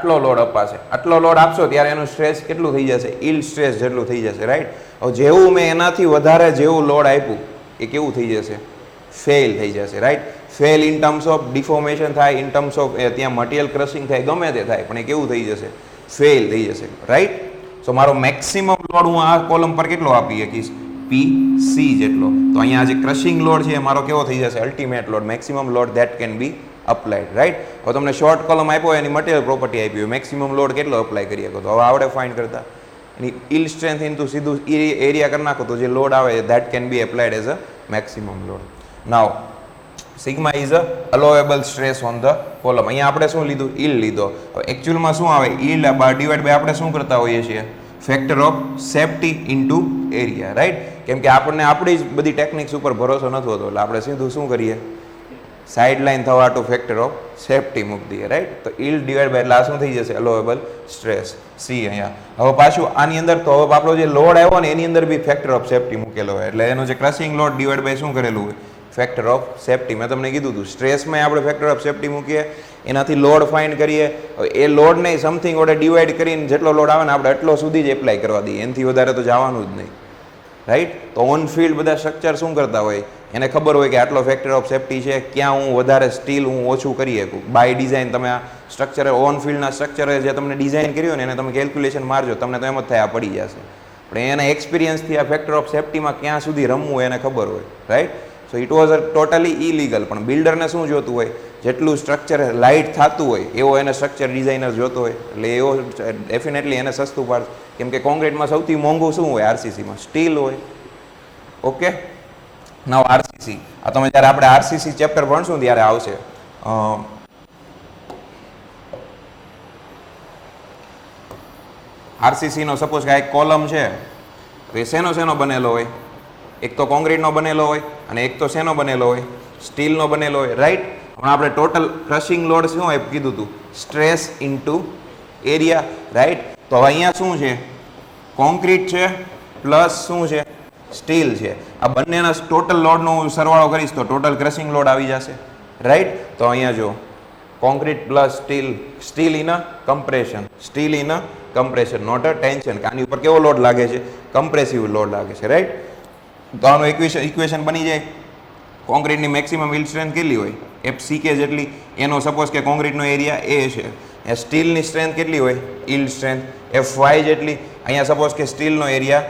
આટલો લોડ અપાશે, આટલો લોડ આપશો ત્યારે એનું સ્ટ્રેસ કેટલું થઈ જશે, ઈલ્ડ સ્ટ્રેસ જેટલું થઈ જશે, રાઈટ. હવે જેવું મેં એનાથી વધારે જેવું લોડ આપ્યું એ કેવું થઈ જશે, ફેલ થઈ જશે, right. Fail in terms of deformation થાય, ઇન ટર્મ્સ ઓફ ત્યાં મટીરિયલ ક્રશિંગ થાય, ગમે તે થાય, પણ એ કેવું થઈ જશે, ફેલ થઈ જશે, રાઈટ. સો મારો મેક્સિમમ લોડ હું આ કોલમ પર કેટલો આપી શકીશ, PC જેટલો. તો અહીંયા જે ક્રશિંગ લોડ છે એ મારો કેવો થઈ જશે, ultimate load, maximum load that can B applied, right. હવે તમને શોર્ટ કોલમ આપ્યો એની મટીરિયલ પ્રોપર્ટી આપી હોય, મેક્સિમમ લોડ કેટલો અપ્લાય કરી શકો, તો હવે આવડે ફાઇન્ડ કરતા એની ઇલ સ્ટ્રેન્થ ઇનટુ સીધું એરિયા કરી નાખો તો જે લોડ આવે that can be applied as a maximum load. Now sigma is a allowable stress on the column. અહીંયા આપણે શું લીધું, ઈલ્ડ લીધો. હવે એકચ્યુઅલમાં શું આવે, ઈલ્ડ ડિવાઈડ બાય આપણે શું કરતા હોઈએ છીએ, factor of safety into area, right. કેમ કે આપણને આપણી જ બધી ટેકનિક્સ ઉપર ભરોસો નથી હોતો એટલે આપણે સીધું શું કરીએ, સાઇડ લાઇન થવા ટુ ફેક્ટર ઓફ સેફ્ટી મૂકી દઈએ, રાઈટ. તો ઈલ્ડ ડિવાઈડ બાય એટલે આ શું થઈ જશે, અલોએબલ સ્ટ્રેસ સી. અહીંયા હવે પાછું આની અંદર તો હવે આપણો જે લોડ આવ્યો ને એની અંદર બી ફેક્ટર ઓફ સેફ્ટી મૂકેલો હોય એટલે એનો જે ક્રશિંગ લોડ ડિવાઈડ બાય શું કરેલું હોય, ફેક્ટર ઓફ સેફ્ટી. મેં તમને કીધું હતું સ્ટ્રેસમાં આપણે ફેક્ટર ઓફ સેફ્ટી મૂકીએ, એનાથી લોડ ફાઇન્ડ કરીએ. એ લોડને સમથિંગ વડે ડિવાઈડ કરીને જેટલો લોડ આવે ને આપણે એટલો સુધી જ એપ્લાય કરવા દઈએ, એનાથી વધારે તો જવાનું જ નહીં, રાઈટ. તો ઓન ફિલ્ડ બધા સ્ટ્રક્ચર શું કરતા હોય, એને ખબર હોય કે આટલો ફેક્ટર ઓફ સેફ્ટી છે, ક્યાં હું વધારે સ્ટીલ હું ઓછું કરી શકું. બાય ડિઝાઇન તમે આ સ્ટ્રક્ચર ઓન ફિલ્ડના સ્ટ્રક્ચરે જે તમને ડિઝાઇન કર્યું ને એને તમે કેલ્ક્યુલેશન મારજો, તમને તો એમ જ થાય આ પડી જશે. પણ એના એક્સપિરિયન્સથી આ ફેક્ટર ઓફ સેફ્ટીમાં ક્યાં સુધી રમવું એને ખબર હોય, right. So it was totally illegal. પણ બિલ્ડરને શું જોતું હોય, જેટલું સ્ટ્રક્ચર લાઇટ થતું હોય એવો એને સ્ટ્રક્ચર ડિઝાઇનર જોતો હોય એટલે એવો ડેફિનેટલી એને સસ્તું પાડશે. કેમ કે કોન્ક્રીટમાં સૌથી મોંઘું શું હોય, આરસીસીમાં સ્ટીલ હોય. ઓકે, નાવ આરસીસી. આ તમે જ્યારે આપણે આરસીસી ચેપ્ટર ભણશું ત્યારે આવશે. આરસીસીનો સપોઝ કે આ એક કોલમ છે તો એ શેનો બનેલો હોય, એક તો કોન્ક્રીટનો બનેલો હોય અને એક તો શેનો બનેલો હોય, સ્ટીલનો બનેલો હોય, રાઈટ. હમણાં આપણે ટોટલ ક્રશિંગ લોડ શું હોય કીધું હતું, સ્ટ્રેસ ઇન્ટુ એરિયા, રાઈટ. તો હવે અહીંયા શું છે, કોન્ક્રીટ છે પ્લસ શું છે, સ્ટીલ છે. આ બંનેના ટોટલ લોડનો હું સરવાળો કરીશ તો ટોટલ ક્રશિંગ લોડ આવી જશે, રાઈટ. તો અહીંયા જો concrete plus steel, steel in a compression, steel in a compression, not a tension. કે આની ઉપર કેવો લોડ લાગે છે, કમ્પ્રેસિવ લોડ લાગે છે, રાઈટ. તો આનું ઇક્વેશન બની જાય. કોન્ક્રીટની મેક્સિમમ ઈલ્ડ સ્ટ્રેન્થ કેટલી હોય, FCK જેટલી. એનો સપોઝ કે કોન્ક્રીટનો એરિયા એ છે, સ્ટીલની સ્ટ્રેન્થ કેટલી હોય, ઈલ્ડ સ્ટ્રેન્થ FY જેટલી. અહીંયા સપોઝ કે સ્ટીલનો એરિયા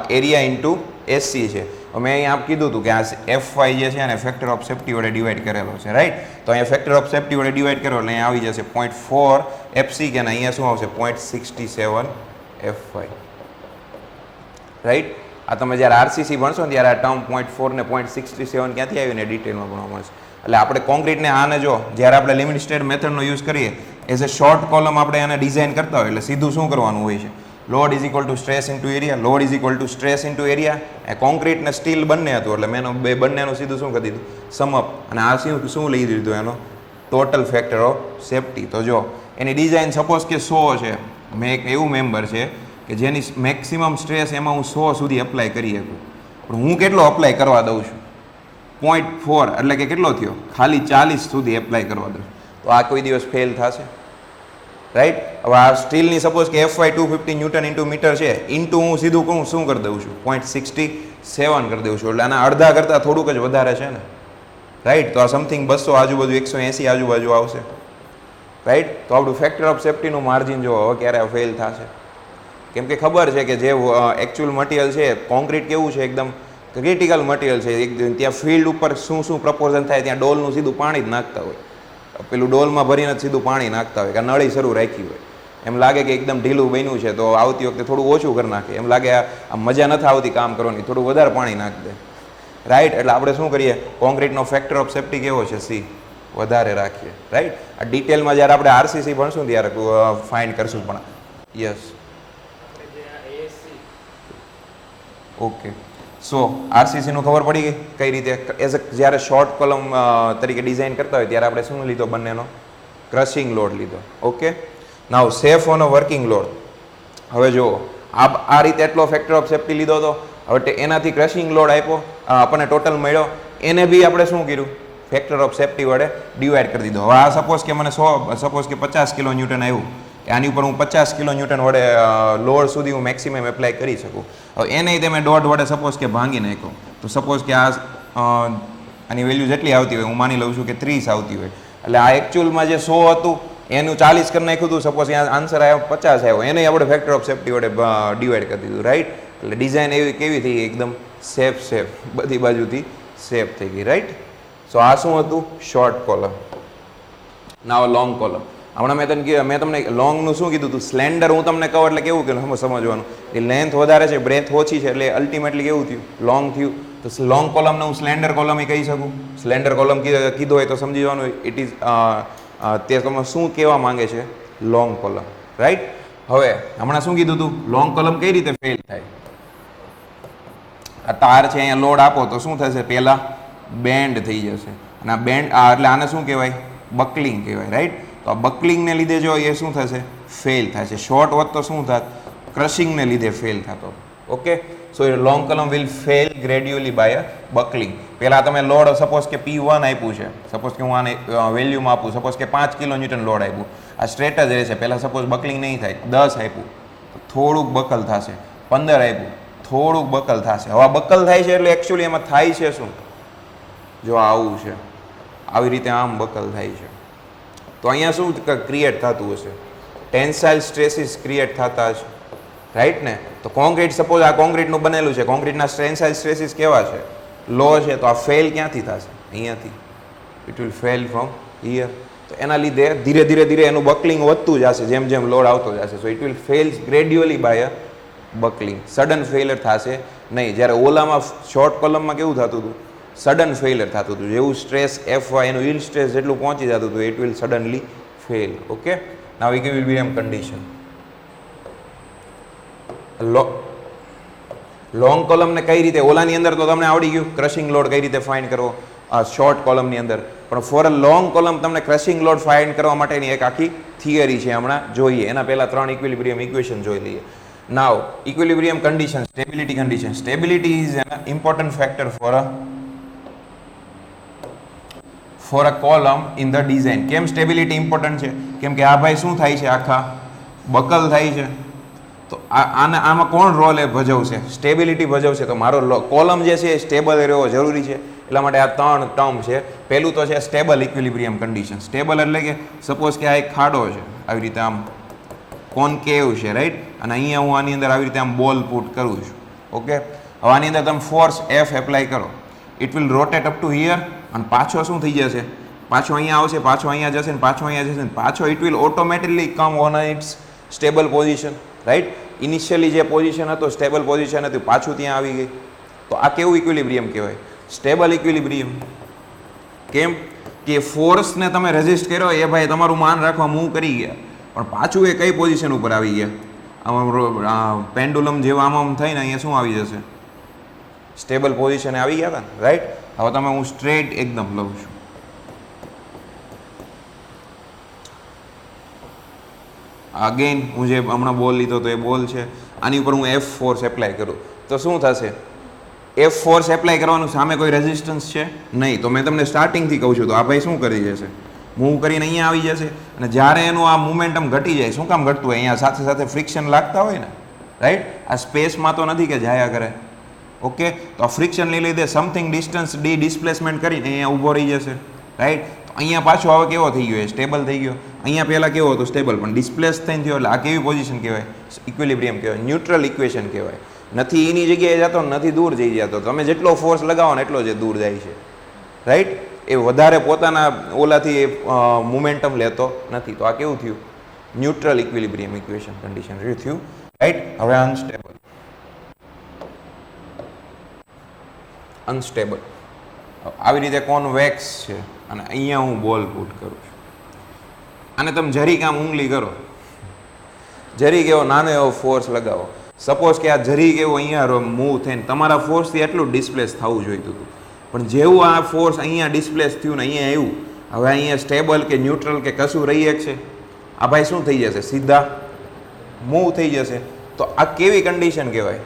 એરિયા ઇન્ટુ SC છે. મેં અહીંયા આપ કીધું હતું કે આ FY જે છે એને ફેક્ટર ઓફ સેફ્ટી વડે ડિવાઈડ કરેલો છે, રાઈટ. તો અહીંયા ફેક્ટર ઓફ સેફ્ટી વડે ડિવાઈડ કરો એટલે અહીંયા આવી જશે 0.4 FCK અને અહીંયા શું આવશે 0.67 FY, રાઈટ. આ તમે જ્યારે આરસીસી ભણશો ને ત્યારે આ ટર્મ 0.4 ને 0.67 ક્યાંથી આવ્યું ને ડિટેલમાં ભણવા મળશે. એટલે આપણે કોન્ક્રીટને આને જો જ્યારે આપણે લિમિટ સ્ટેટ મેથડનો યુઝ કરીએ એઝ એ શોર્ટ કોલમ આપણે એને ડિઝાઇન કરતા હોય એટલે સીધું શું કરવાનું હોય છે, load is equal to stress into area, load is equal to stress into area. A concrete ને સ્ટીલ બંને હતું એટલે મેં બંનેનું સીધું શું કરી દીધું, સમઅપ. અને આ શું લઈ દીધું એનો ટોટલ ફેક્ટર ઓફ સેફ્ટી. તો જો એની ડિઝાઇન સપોઝ કે 100 છે, મેં એક એવું મેમ્બર છે કે જેની મેક્સિમમ સ્ટ્રેસ એમાં હું 100 સુધી અપ્લાય કરી શકું, પણ હું કેટલો અપ્લાય કરવા દઉં છું, 0.4 એટલે કે કેટલો થયો, ખાલી 40 સુધી એપ્લાય કરવા દઉં. તો આ કોઈ દિવસ ફેલ થશે, રાઈટ. હવે આ સ્ટીલની સપોઝ કે FY 250 ન્યૂટન ઇન્ટુ મીટર છે, ઇન્ટુ હું સીધું કહું શું કરી દઉં છું, 0.67 કરી દઉં છું. એટલે આના અડધા કરતાં થોડુંક જ વધારે છે ને, રાઈટ. તો આ સમથિંગ 200 આજુબાજુ 180 આજુબાજુ આવશે, રાઈટ. તો આપણું ફેક્ટર ઓફ સેફ્ટીનું માર્જિન જો હવે ક્યારે ફેલ થશે. કેમ કે ખબર છે કે જે એકચ્યુઅલ મટીરિયલ છે કોન્ક્રીટ કેવું છે, એકદમ ક્રિટિકલ મટીરિયલ છે. ત્યાં ફિલ્ડ ઉપર શું પ્રપોઝન થાય ત્યાં ડોલનું સીધું પાણી જ નાખતા હોય, પેલું ડોલમાં ભરીને જ સીધું પાણી નાખતા હોય કે નળી શરૂ રાખી હોય. એમ લાગે કે એકદમ ઢીલું બન્યું છે તો આવતી વખતે થોડું ઓછું કરી નાખે, એમ લાગે આ મજા નથી આવતી કામ કરવાની, થોડું વધારે પાણી નાખી દે, રાઈટ. એટલે આપણે શું કરીએ, કોન્ક્રીટનો ફેક્ટર ઓફ સેફ્ટી કેવો છે, C વધારે રાખીએ, રાઈટ. આ ડિટેલમાં જ્યારે આપણે આરસીસી ભણશું ત્યારે ફાઇન્ડ કરશું. પણ યસ, ઓકે. સો આરસીસીનું ખબર પડી ગઈ કઈ રીતે એઝ અ જ્યારે શોર્ટ કોલમ તરીકે ડિઝાઇન કરતા હોય ત્યારે આપણે શું લીધો, બંનેનો ક્રશિંગ લોડ લીધો. Okay, now safe on a working load. હવે જુઓ આ રીતે એટલો ફેક્ટર ઓફ સેફ્ટી લીધો હતો, હવે એનાથી ક્રશિંગ લોડ આપ્યો આપણને ટોટલ મળ્યો, એને બી આપણે શું કર્યું, ફેક્ટર ઓફ સેફ્ટી વડે ડિવાઈડ કરી દીધો. હવે આ સપોઝ કે મને 50 કિલો ન્યૂટન આવ્યું, કે આની ઉપર હું 50 કિલો ન્યૂટન વડે લોડ સુધી હું મેક્સિમમ એપ્લાય કરી શકું. હવે એને તમે દોઢ વડે સપોઝ કે ભાંગી નાખો, તો સપોઝ કે આની વેલ્યુ જેટલી આવતી હોય, હું માની લઉં છું કે 30 આવતી હોય, એટલે આ એકચ્યુઅલમાં જે 100 હતું એનું 40 કરી નાખ્યું હતું, સપોઝ અહીંયા આન્સર આવ્યો 50 આવ્યો, એને આપણે ફેક્ટર ઓફ સેફ્ટી વડે ડિવાઈડ કરી દીધું, રાઈટ. એટલે ડિઝાઇન એવી કેવી થઈ ગઈ, એકદમ સેફ બધી બાજુથી સેફ થઈ ગઈ, રાઈટ. સો આ શું હતું? Short column. Now long column. હમણાં મેં તમને લોંગનું શું કીધું હતું? સ્લેન્ડર હું તમને કહું એટલે કેવું કે સમજવાનું, એ લેન્થ વધારે છે, બ્રેથ ઓછી છે, એટલે અલ્ટિમેટલી કેવું થયું? લોંગ થયું. તો લોંગ કોલમને હું સ્લેન્ડર કોલમ કહી શકું. સ્લેન્ડર કોલમ કીધો હોય તો સમજી જવાનું ઇટ ઇઝ તે તમે શું કહેવા માંગે છે? Long column, right. હવે હમણાં શું કીધું હતું? લોંગ કોલમ કઈ રીતે ફેલ થાય? આ તાર છે, અહીંયા લોડ આપો તો શું થશે? પહેલા બેન્ડ થઈ જશે, અને આ બેન્ડ એટલે આને શું કહેવાય? બકલિંગ કહેવાય, રાઈટ. તો આ બકલિંગને લીધે જો એ શું થશે? ફેલ થશે. શોર્ટ હોત તો શું થાત? ક્રશિંગને લીધે ફેલ થતો. Okay, so a long column will fail gradually by a buckling. પહેલાં તમે લોડ સપોઝ કે P1 આપ્યું છે, સપોઝ કે હું આને વેલ્યુમાં આપું, સપોઝ કે 5 કિલો ન્યૂટન લોડ આપ્યું, આ સ્ટ્રેટ જ રહેશે. પહેલાં સપોઝ બકલિંગ નહીં થાય, 10 આપ્યું તો થોડુંક બકલ થશે, 15 આપ્યું થોડુંક બકલ થશે. હવે બકલ થાય છે એટલે એકચ્યુઅલી એમાં થાય છે શું? જો આવું છે, આવી રીતે આમ બકલ થાય છે, તો અહીંયા શું ક્રિએટ થતું હશે? ટેન્સાઇલ સ્ટ્રેસીસ ક્રિએટ થતા હશે, રાઈટ ને. તો કોન્ક્રીટ સપોઝ આ કોન્ક્રીટનું બનેલું છે, કોન્ક્રીટના ટેન્સાઇલ સ્ટ્રેસીસ કેવા છે? લો છે. તો આ ફેલ ક્યાંથી થશે? અહીંયાથી. It will fail from here. તો એના લીધે ધીરે ધીરે એનું બકલિંગ વધતું જશે જેમ જેમ લોડ આવતો જશે. So it will fail gradually by a buckling. Sudden failure થશે નહીં. જ્યારે ઓલામાં શોર્ટ કોલમમાં કેવું થતું હતું? સડન ફેલર થતું હતું. જેવું સ્ટ્રેસ Fy એનું યીલ્ડ સ્ટ્રેસ જેટલું પહોંચી જતું હતું, it will suddenly fail. Okay, now equilibrium condition. Long કોલમને કઈ રીતે? ઓલાની અંદર તો તમને આવડી ગયું ક્રશિંગ લોડ કઈ રીતે ફાઇન્ડ કરવો, શોર્ટ કોલમની અંદર. પણ ફોર અ લોંગ કોલમ તમને ક્રશિંગ લોડ ફાઇન્ડ કરવા માટેની એક આખી થિયરી છે, હમણાં જોઈએ. એના પહેલા 3 ઇક્વિલિબ્રિયમ ઇક્વેશન જોઈ લઈએ. Now equilibrium condition, stability condition. Stability is an important factor for a column in the design. કેમ સ્ટેબિલિટી ઇમ્પોર્ટન્ટ છે? કેમ કે આ ભાઈ શું થાય છે? આખા બકલ થાય છે. તો આમાં કોણ રોલ એ ભજવશે? સ્ટેબિલિટી ભજવશે. તો મારો કોલમ જે છે એ સ્ટેબલ રહેવો જરૂરી છે. એટલા માટે આ 3 ટર્મ છે. પહેલું તો છે સ્ટેબલ ઇક્વિલિબ્રિયમ કન્ડિશન. સ્ટેબલ એટલે કે સપોઝ કે આ એક ખાડો છે, આવી રીતે આમ કોન્કેવ છે, રાઈટ. અને અહીંયા હું આની અંદર આવી રીતે આમ બોલ પુટ કરું છું. ઓકે, હવે આની અંદર તમે ફોર્સ F એપ્લાય કરો, it will rotate up to here, અને પાછો શું થઈ જશે? પાછો અહીંયા આવશે, પાછો અહીંયા જશે, ને પાછો અહીંયા જશે, ને પાછો it will automatically come on its stable position, right. Initially જે પોઝિશન હતો, સ્ટેબલ પોઝિશન હતું, પાછું ત્યાં આવી ગઈ. તો આ કેવું ઇક્વિલિબ્રિયમ કહેવાય? Stable equilibrium. કેમ કે ફોર્સને તમે રેઝિસ્ટ કર્યો, એ ભાઈ તમારું માન રાખવા મૂવ કરી ગયા, પણ પાછું એ કઈ પોઝિશન ઉપર આવી ગયા? આમાં પેન્ડુલમ જેવા આમ થઈને અહીંયા શું આવી જશે? સ્ટેબલ પોઝિશને આવી ગયા હતા ને, રાઈટ. હવે તમે હું સ્ટ્રેટ એકદમ લઉં છું, અગેન હું જે હમણાં બોલ લીધો તો એ બોલ છે, આની ઉપર હું F ફોર્સ એપ્લાય કરું તો શું થશે? F ફોર્સ એપ્લાય કરવાનું સામે કોઈ રેઝિસ્ટન્સ છે નહીં. તો મેં તમને સ્ટાર્ટિંગથી કહું છું, તો આ ભાઈ શું કરી જશે? મૂવ કરીને અહીંયા આવી જશે, અને જ્યારે એનું આ મોમેન્ટમ ઘટી જાય, શું કામ ઘટતું હોય? અહીંયા સાથે સાથે ફ્રિક્શન લાગતા હોય ને, રાઈટ. આ સ્પેસમાં તો નથી કે જાયા કરે. ઓકે, તો આ ફ્રિક્શનને લીધે સમથિંગ ડિસ્ટન્સ ડિસ્પ્લેસમેન્ટ કરીને અહીંયા ઊભો રહી જશે, રાઈટ. તો અહીંયા પાછો હવે કેવો થઈ ગયો? સ્ટેબલ થઈ ગયો. અહીંયા પહેલાં કેવો હતો? સ્ટેબલ, પણ ડિસ્પ્લેસ થઈને થયો. એટલે આ કેવી પોઝિશન કહેવાય? ઇક્વિલિબ્રિયમ કહેવાય, ન્યુટ્રલ ઇક્વેશન કહેવાય. નથી એની જગ્યાએ જતો, નથી દૂર જઈ જતો. તમે જેટલો ફોર્સ લગાવો ને એટલો જ દૂર જાય છે, રાઈટ. એ વધારે પોતાના ઓલાથી મોમેન્ટમ લેતો નથી. તો આ કેવું થયું? ન્યુટ્રલ ઇક્વિલિબ્રિયમ ઇક્વેશન કન્ડિશન થયું, રાઈટ. હવે અનસ્ટેબલ. આવી રીતે કોન્વેક્સ છે, અને અહીંયા હું બોલ પુટ કરું છું. અને તમે જરીક આમ ઉંગલી કરો, જરીક એવો નાનો એવો ફોર્સ લગાવો. સપોઝ કે આ જરીક એવો અહીંયા મૂવ થઈને તમારા ફોર્સથી એટલું ડિસ્પ્લેસ થવું જોઈતું હતું, પણ જેવું આ ફોર્સ અહીંયા ડિસ્પ્લેસ થયું ને અહીંયા આવ્યું, હવે અહીંયા સ્ટેબલ કે ન્યુટ્રલ કે કશું રહી એક છે? આ ભાઈ શું થઈ જશે? સીધા મૂવ થઈ જશે. તો આ કેવી કન્ડિશન કહેવાય?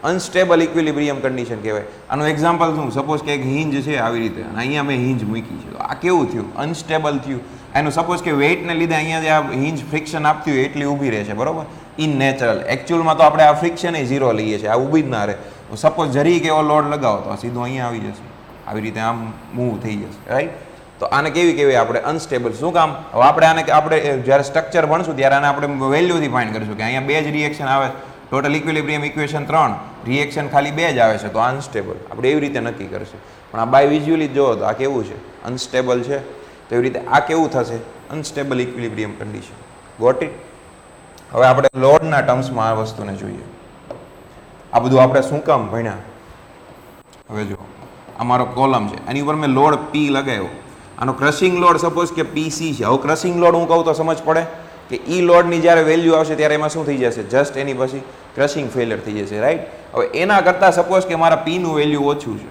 અનસ્ટેબલ ઇક્વિલિબ્રિયમ કન્ડિશન કહેવાય. આનું એક્ઝામ્પલ શું? સપોઝ કે એક હિંજ છે આવી રીતે અને અહીંયા મેં હિંજ મૂકી છે, તો આ કેવું થયું? અનસ્ટેબલ થયું. એનું સપોઝ કે વેઇટને લીધે અહીંયા જે આ હિંજ ફ્રિક્શન આપતી હોય એટલી ઊભી રહે છે, બરોબર, ઇન નેચરલ. એકચ્યુઅલમાં તો આપણે આ ફ્રિક્શન એ ઝીરો લઈએ છીએ, આ ઊભી જ ના રહે. સપોઝ જરીક એવો લોડ લગાવો તો આ સીધો અહીંયા આવી જશે, આવી રીતે આમ મૂવ થઈ જશે, રાઈટ. તો આને કેવી કહેવાય આપણે? અનસ્ટેબલ. શું કામ? હવે આપણે જ્યારે સ્ટ્રક્ચર ભણશું ત્યારે આને આપણે વેલ્યુથી ફાઇન્ડ કરીશું કે અહીંયા બે જ રિએક્શન આવે, ટોટલ ઇક્વિલિબ્રિયમ ઇક્વેશન 3, રિએક્શન ખાલી 2 જ આવે છે, તો અનસ્ટેબલ. આપણે એવી રીતે નક્કી કરશું. પણ આ બાય વિઝ્યુઅલી જોવો તો આ કેવું છે? અનસ્ટેબલ છે. તો એવી રીતે આ કેવું થશે? Unstable equilibrium condition. Got it? હવે આપણે લોડના ટર્મ્સમાં આ વસ્તુને જોઈએ. આ બધું આપણે શું કામ ભણ્યા? હવે જો આ મારો કોલમ છે, આની ઉપર મેં લોડ P લગાવ્યો. આનો ક્રશિંગ લોડ સપોઝ કે PC છે. હવે ક્રશિંગ લોડ હું કહું તો સમજ પડે કે ઈ લોડની જ્યારે વેલ્યુ આવશે ત્યારે એમાં શું થઈ જશે? જસ્ટ એની પછી ક્રશિંગ ફેલિયર થઈ જશે, રાઈટ. હવે એના કરતાં સપોઝ કે મારા P નું વેલ્યુ ઓછું છે,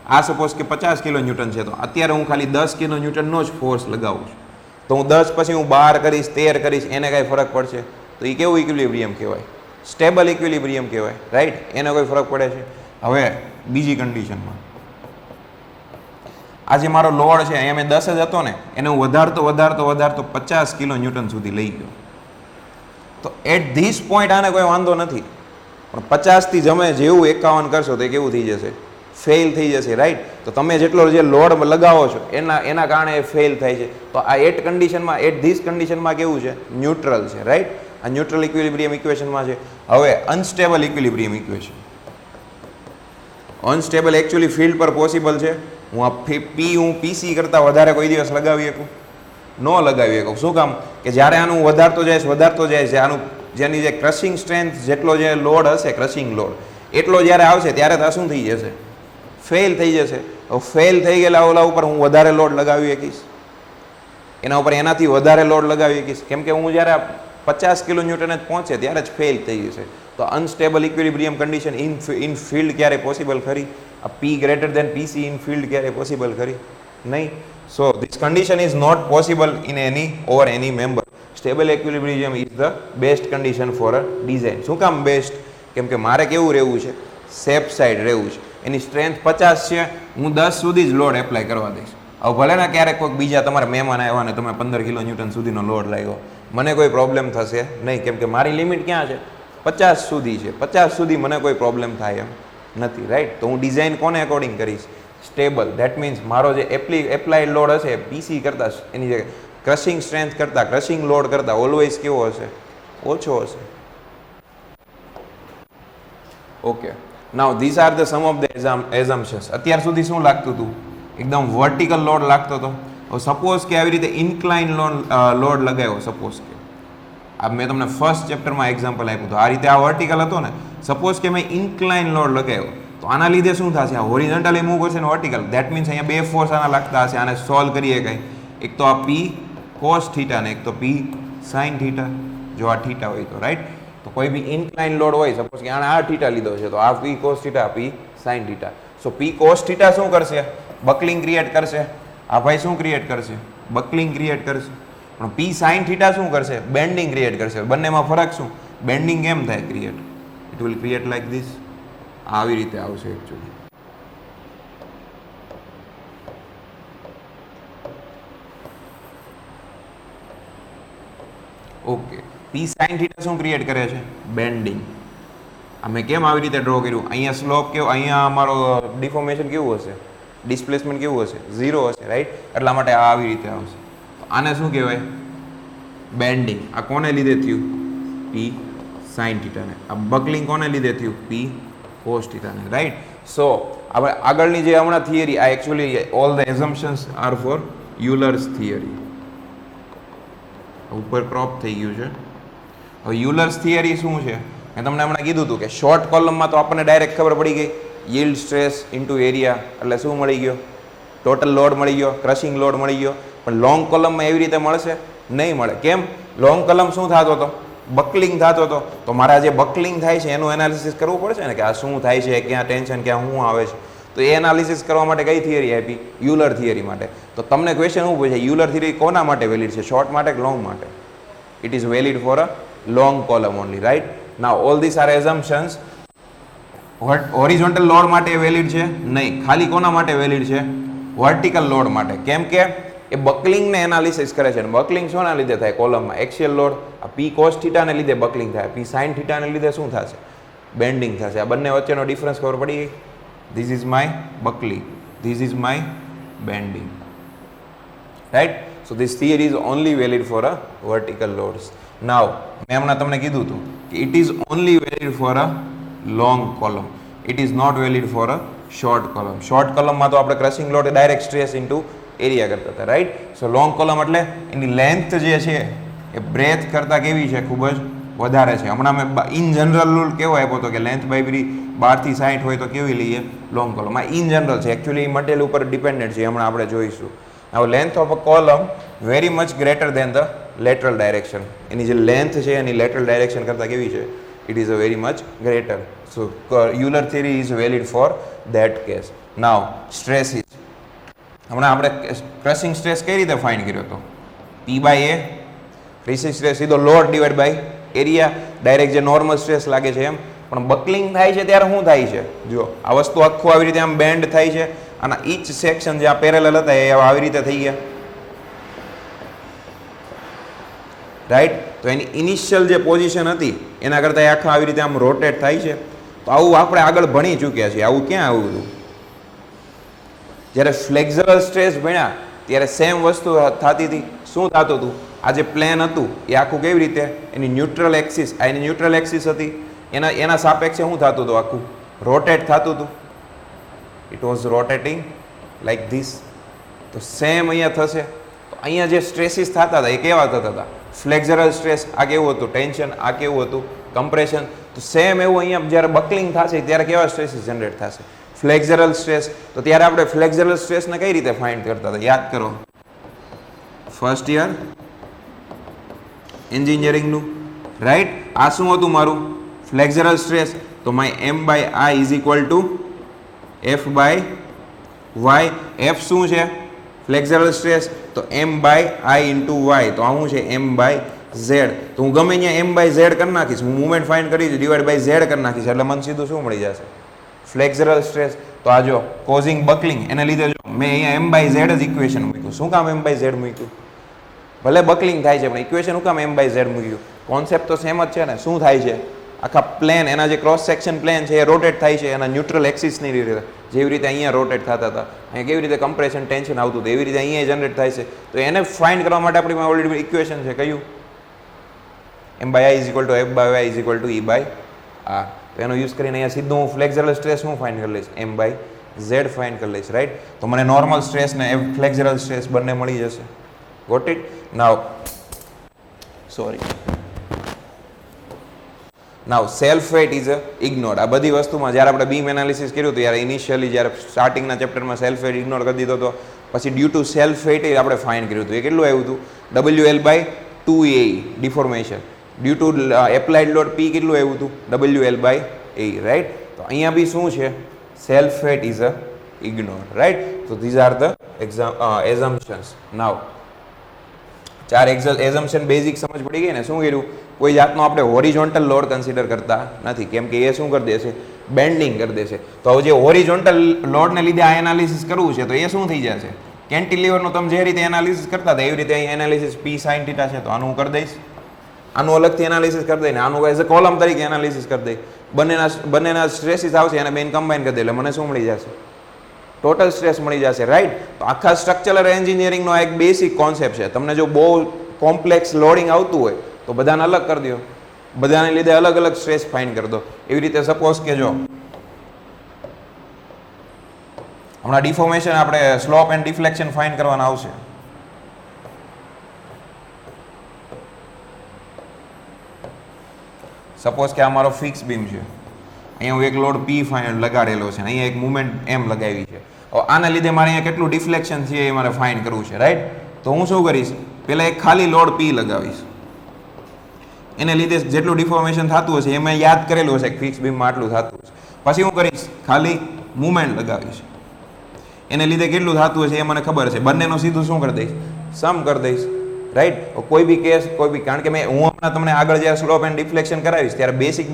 આ સપોઝ કે 50 કિલો ન્યૂટન છે, તો અત્યારે હું ખાલી 10 કિલો ન્યૂટનનો જ ફોર્સ લગાવું છું. તો હું 10 પછી હું 12 કરીશ, 13 કરીશ, એને કાંઈ ફરક પડશે? તો એ કેવું ઇક્વિલિબ્રિયમ કહેવાય? સ્ટેબલ ઇક્વિલિબ્રિયમ કહેવાય, રાઈટ. એને કોઈ ફરક પડે છે? હવે બીજી કન્ડિશનમાં આ જે મારો લોડ છે અહીંયા મેં 10 જ હતો ને, એને હું વધારતો 50 કિલો ન્યૂટન સુધી લઈ ગયો. તો એટ ધીસ પોઈન્ટ આને કોઈ વાંધો નથી, પણ 50થી જમે જેવું 51 કરશો તો એ કેવું થઈ જશે? ફેલ થઈ જશે, રાઈટ. તો તમે જેટલો જે લોડ લગાવો છો એના કારણે એ ફેલ થાય છે. તો આ એટ ધીસ કન્ડિશનમાં કેવું છે? ન્યુટ્રલ છે, રાઈટ. આ ન્યુટ્રલ ઇક્વિલિબ્રિયમ ઇક્વેશનમાં છે. હવે unstable equilibrium equation. Unstable actually field પર પોસિબલ છે. હું PC કરતાં વધારે કોઈ દિવસ લગાવી શકું? ન લગાવી શકું. શું કામ? કે જ્યારે આનું વધારતો જાય છે, આનું જેની જે ક્રશિંગ સ્ટ્રેન્થ જેટલો જે લોડ હશે, ક્રશિંગ લોડ એટલો જ્યારે આવશે ત્યારે તો શું થઈ જશે? ફેલ થઈ જશે. હવે ફેલ થઈ ગયેલા ઓલા ઉપર હું વધારે લોડ લગાવી શકીશ? એના ઉપર એનાથી વધારે લોડ લગાવી શકીશ? કેમ કે હું જ્યારે 50 કિલો ન્યૂટન જ પહોંચે ત્યારે જ ફેલ થઈ જશે. તો unstable equilibrium condition in field ક્યારે પોસિબલ ખરી? આ P greater than PC in field ક્યારે પોસિબલ ખરી? નહીં. So this condition is not possible in any member. Stable equilibrium is the best condition for a design. શું કામ best? કેમ કે મારે કેવું રહેવું છે? સેફ સાઈડ રહેવું છે. એની સ્ટ્રેન્થ 50 છે, હું 10 સુધી જ લોડ એપ્લાય કરવા દઈશ. હવે ભલે ને ક્યારેક કોઈક બીજા તમારા મહેમાન આવ્યા ને તમે 15 કિલો ન્યૂટન સુધીનો લોડ લાગ્યો, મને કોઈ પ્રોબ્લેમ થશે નહીં, કેમ કે મારી લિમિટ ક્યાં છે? 50 સુધી છે. 50 સુધી મને કોઈ પ્રોબ્લેમ થાય એમ નથી, રાઈટ. તો હું ડિઝાઇન કોને અકોર્ડિંગ કરીશ? સ્ટેબલ. ધેટ મીન્સ મારો જે એપ્લાઇડ લોડ હશે PC કરતાં, એની જે ક્રશિંગ સ્ટ્રેન્થ કરતાં, ક્રશિંગ લોડ કરતાં ઓલવેઝ કેવો હશે? ઓછો હશે. Okay, now this are the some of the assumptions. અત્યાર સુધી શું લાગતું હતું? એકદમ વર્ટિકલ લોડ લાગતો હતો. હવે સપોઝ કે આવી રીતે ઇન્ક્લાઇન લોડ લગાવ્યો, સપોઝ કે આ મેં તમને ફર્સ્ટ ચેપ્ટરમાં એક્ઝામ્પલ આપ્યું હતું, આ રીતે આ વર્ટિકલ હતો ને, સપોઝ કે મેં ઇન્ક્લાઇન લોડ લગાવ્યો, તો આના લીધે શું થશે? આ હોરિઝોન્ટલી મૂવ કરશે ને વર્ટિકલ. ધેટ મીન્સ અહીંયા બે ફોર્સ આના લાગતા હશે. આને સોલ્વ કરીએ કંઈ, એક તો આ P cos થીટા ને એક તો P sin થીટા. જો આ થીટા હોય તો, રાઈટ. તો કોઈ બી ઇન્ક્લાઇન લોડ હોય, સપોઝ કે આણે આ થીટા લીધો છે, તો આ P cos theta, P sin theta. So P cos theta શું કરશે? બકલિંગ ક્રિએટ કરશે. આ ભાઈ શું ક્રિએટ કરશે? બકલિંગ ક્રિએટ કરશે. પણ P sin થીટા શું કરશે? બેન્ડિંગ ક્રિએટ કરશે. બંનેમાં ફરક શું? બેન્ડિંગ કેમ થાય create? It will create like this. આવી રીતે આવશે actually. Okay, P sin theta શું ક્રિએટ કરે છે? બેન્ડિંગ. અમે કેમ આવી રીતે ડ્રો કર્યું? અહીંયા સ્લોપ કેવો, અહીંયા અમારો ડિફોર્મેશન કેવું હશે? ડિસ્પ્લેસમેન્ટ કેવું હશે? 0 હશે, રાઈટ. એટલા માટે આ આવી રીતે આવશે. આને શું કહેવાય? બેન્ડિંગ. આ કોને લીધે થયું? P sin થીટાને. આ બકલિંગ કોને લીધે થયું? P cos થીટાને, રાઈટ. સો હવે આગળની જે હમણાં થિયરી, આ actually all the assumptions are for Euler's theory. ઉપર ક્રોપ થઈ ગયું છે. હવે યુલર્સ થિયરી શું છે? મેં તમને હમણાં કીધું હતું કે શોર્ટ કોલમમાં તો આપણને ડાયરેક્ટ ખબર પડી ગઈ, yield સ્ટ્રેસ ઇન્ટુ એરિયા, એટલે શું મળી ગયો? ટોટલ લોડ મળી ગયો, ક્રશિંગ લોડ મળી ગયો. પણ લોંગ કોલમમાં એવી રીતે મળશે? નહીં મળે. કેમ? લોંગ કોલમ શું થતો હતો? બકલિંગ થતો હતો. તો મારા જે બકલિંગ થાય છે એનું એનાલિસિસ કરવું પડશે ને, કે આ શું થાય છે, ક્યાં ટેન્શન, ક્યાં શું આવે છે. તો એ એનાલિસિસ કરવા માટે કઈ થિયરી આપી? યુલર થિયરી માટે. તો તમને ક્વેશ્ચન શું પૂછે? યુલર થિયરી કોના માટે વેલિડ છે? શોર્ટ માટે કે લોંગ માટે? It is valid for a long column only, right. Now all this are assumptions horizontal load માટે વેલિડ છે નહીં, ખાલી કોના માટે વેલિડ છે? વર્ટિકલ લોડ માટે. કેમ કે એ બકલિંગને એનાલિસિસ કરે છે. બકલિંગ શોના લીધે થાય? કોલમમાં એક્સિયલ લોડ, આ પી કોસ થીટાને લીધે બકલિંગ થાય, પી સાઇન થીટાને લીધે શું થશે? બેન્ડિંગ થશે. આ બંને વચ્ચેનો ડિફરન્સ ખબર પડી ગઈ? This is my buckling, this is my bending, right? So this theory is only valid for a vertical loads. Now મેં હમણાં તમને કીધું હતું કે it is only valid for a long column, it is not valid for a short column. Short કોલમમાં તો આપણે crushing load direct stress into area કરતા હતા, રાઈટ? સો લોંગ કોલમ એટલે એની લેન્થ જે છે એ બ્રેથ કરતાં કેવી છે? ખૂબ જ વધારે છે. હમણાં મેં ઇન જનરલ રૂલ કેવો આપ્યો હતો કે લેન્થ બાય બ્રી 12 થી 60 હોય તો કેવી લઈએ? Long column. આ ઇન જનરલ છે, એકચ્યુઅલી મટીરિયલ ઉપર ડિપેન્ડન્ટ છે, હમણાં આપણે જોઈશું. હવે length of a column very much greater than the lateral direction. એની જે લેન્થ છે એની લેટરલ ડાયરેક્શન કરતાં કેવી છે? It is a very much greater. So Euler theory is valid for that case. Now stresses, હમણાં આપણે ક્રશિંગ સ્ટ્રેસ કઈ રીતે ફાઇન્ડ કર્યો હતો? P by A. Crushing stress સીધો load divide by area, direct જે નોર્મલ સ્ટ્રેસ લાગે છે એમ. પણ બકલિંગ થાય છે ત્યારે શું થાય છે? જો આ વસ્તુ આખું આવી રીતે આમ બેન્ડ થાય છે, અને ઈચ સેક્શન જે આ પેરેલલ હતા એ આવી રીતે થઈ ગયા, રાઈટ? તો એની ઇનિશિયલ જે પોઝિશન હતી એના કરતાં આખા આવી રીતે આમ રોટેટ થાય છે. તો આવું આપણે આગળ ભણી ચૂક્યા છીએ. આવું ક્યાં આવ્યું હતું? જ્યારે ફ્લેક્ઝરલ સ્ટ્રેસ ભણ્યા ત્યારે સેમ વસ્તુ થતી હતી. શું થતું હતું? આ જે પ્લેન હતું એ આખું કેવી રીતે એની ન્યુટ્રલ એક્સિસ, આ એની ન્યુટ્રલ એક્સિસ હતી, એના સાપેક્ષે શું થતું હતું? આખું રોટેટ થતું હતું. It was rotating like this. તો સેમ અહીંયા થશે. તો અહીંયા જે સ્ટ્રેસીસ થતા હતા એ કેવા થતા હતા? ફ્લેક્ઝરલ સ્ટ્રેસ આ કેવું હતું? ટેન્શન. આ કેવું હતું? કમ્પ્રેશન. તો સેમ એવું અહીંયા જ્યારે બકલિંગ થશે ત્યારે કેવા સ્ટ્રેસીસ જનરેટ થશે? ફ્લેક્ઝરલ સ્ટ્રેસ. તો ત્યારે આપણે ફ્લેક્ઝરલ સ્ટ્રેસને કઈ રીતે ફાઇન્ડ કરતા હતા? યાદ કરો, ફર્સ્ટ યર એન્જિનિયરિંગનું, રાઈટ? આ શું હતું મારું? Flexural stress. તો my M by I is equal to F by Y. F શું છે? Flexural stress. તો M by I into Y. તો આ શું છે? M by Z. તો હું ગમે અહીંયા એમ બાય ઝેડ કરી નાખીશ, હું મુવમેન્ટ ફાઇન્ડ કરીશ, ડિવાઈડ બાય ઝેડ કરી નાખીશ, એટલે મને સીધું શું મળી જશે? ફ્લેક્ઝરલ સ્ટ્રેસ. તો આ જો કોઝિંગ બકલિંગ, એને લીધે જો મેં અહીંયા એમ બાય ઝેડ જ ઇક્વેશન મૂક્યું. શું કામ એમ બાય ઝેડ મૂક્યું? ભલે બકલિંગ થાય છે પણ ઇક્વેશન શું કામ એમ બાય ઝેડ મૂક્યું? કોન્સેપ્ટ તો સેમ જ છે ને. શું થાય છે? આખા પ્લેન, એના જે ક્રોસ સેક્શન પ્લેન છે એ રોટેટ થાય છે એના ન્યુટ્રલ એક્સિસની રીતે. જેવી રીતે અહીંયા રોટેટ થતા હતા, અહીંયા કેવી રીતે કમ્પ્રેશન ટેન્શન આવતું હતું, એવી રીતે અહીંયા જનરેટ થાય છે. તો એને ફાઇન્ડ કરવા માટે આપણી પાસે ઓલરેડી ઇક્વેશન છે. કયું? M by I is equal to F by Y is equal to E by R. તો એનો યુઝ કરીને અહીંયા સીધું હું ફ્લેક્ઝરલ સ્ટ્રેસ હું ફાઇન્ડ કરી લઈશ? એમ બાય ઝેડ ફાઇન્ડ કરી લઈશ, રાઈટ? તો મને નોર્મલ સ્ટ્રેસ ને ફ્લેક્ઝરલ સ્ટ્રેસ બંને મળી જશે. Got it? Now sorry, now self weight is ignored. આ બધી વસ્તુમાં જ્યારે આપણે બીમ એનાલિસિસ કર્યું હતું ત્યારે ઇનિશિયલી જ્યારે સ્ટાર્ટિંગના ચેપ્ટરમાં સેલ્ફ વેઇટ ઇગ્નોર કરી દીધો હતો, પછી ડ્યુ ટુ સેલ્ફ વેઇટ આપણે ફાઇન્ડ કર્યું હતું. એ કેટલું આવ્યું હતું? WL by 2A deformation. Due to applied load P કેટલું આવ્યું હતું? WL by A, right? તો અહીંયા બી શું છે? Self weight is ignored, right? તો these are the assumptions. Now 4 assumption basic સમજ પડી ગઈ ને? શું કર્યું? કોઈ જાતનો આપણે હોરિઝોન્ટલ લોડ કન્સિડર કરતા નથી, કેમ કે એ શું કરી દેશે? બેન્ડિંગ કરી દેશે. તો હવે જે હોરિઝોન્ટલ લોડને લીધે આ એનાલિસિસ કરવું છે તો એ શું થઈ જશે? કેન્ટિલીવરનું તમે જે રીતે એનાલિસિસ કરતા હતા એવી રીતે અહીં એનાલિસિસ પી સાઇન થીટા છે તો આનું હું કરી દઈશ, આનું અલગથી એનાલિસિસ કરી દઈને આનું એઝ અ કોલમ તરીકે એનાલિસિસ કરી દઈ. બંનેના સ્ટ્રેસીસ આવશે અને બેન કમ્બાઈન કરી દે એટલે મને શું મળી જશે? ટોટલ સ્ટ્રેસ મળી જશે, રાઈટ? તો આખા સ્ટ્રક્ચરલ એન્જિનિયરિંગનો એક બેસિક કોન્સેપ્ટ છે. તમને જો બહુ કોમ્પ્લેક્સ લોડિંગ આવતું હોય તો બધાને અલગ કરી દો, બધાને લીધે અલગ અલગ સ્ટ્રેસ ફાઇન્ડ કરી દો. એવી રીતે સપોઝ કે જો હમણાં ડિફોર્મેશન આપણે સ્લોપ એન્ડ ડિફ્લેક્શન ફાઇન્ડ કરવાના આવશે. સપોઝ કે આ મારો ફિક્સ બીમ છે, અહીંયા હું એક લોડ P ફાઇન્ડ લગાડેલો છે, અહીંયા એક મુવમેન્ટ M લગાવી છે. હવે આના લીધે મારે અહીંયા કેટલું ડિફ્લેક્શન છે એ મારે ફાઇન્ડ કરવું છે, રાઈટ? તો હું શું કરીશ? પહેલાં એક ખાલી લોડ P લગાવીશ, એને લીધે જેટલું ડિફોર્મેશન થતું હશે એમાં યાદ કરેલું હશે ફિક્સ બીમમાં આટલું થતું હશે. પછી હું કરીશ ખાલી મુવમેન્ટ લગાવીશ, એને લીધે કેટલું થતું હશે એ મને ખબર છે. બંનેનો સીધું શું કરી દઈશ? સમ કરી દઈશ. રાઈટ. કોઈ બી કેસ કોઈ બી, કારણ કે હું હમણાં તમને આગળ જ્યારે સ્લોપ એન્ડ ડિફ્લેક્શન કરાવીશ ત્યારે બેસિક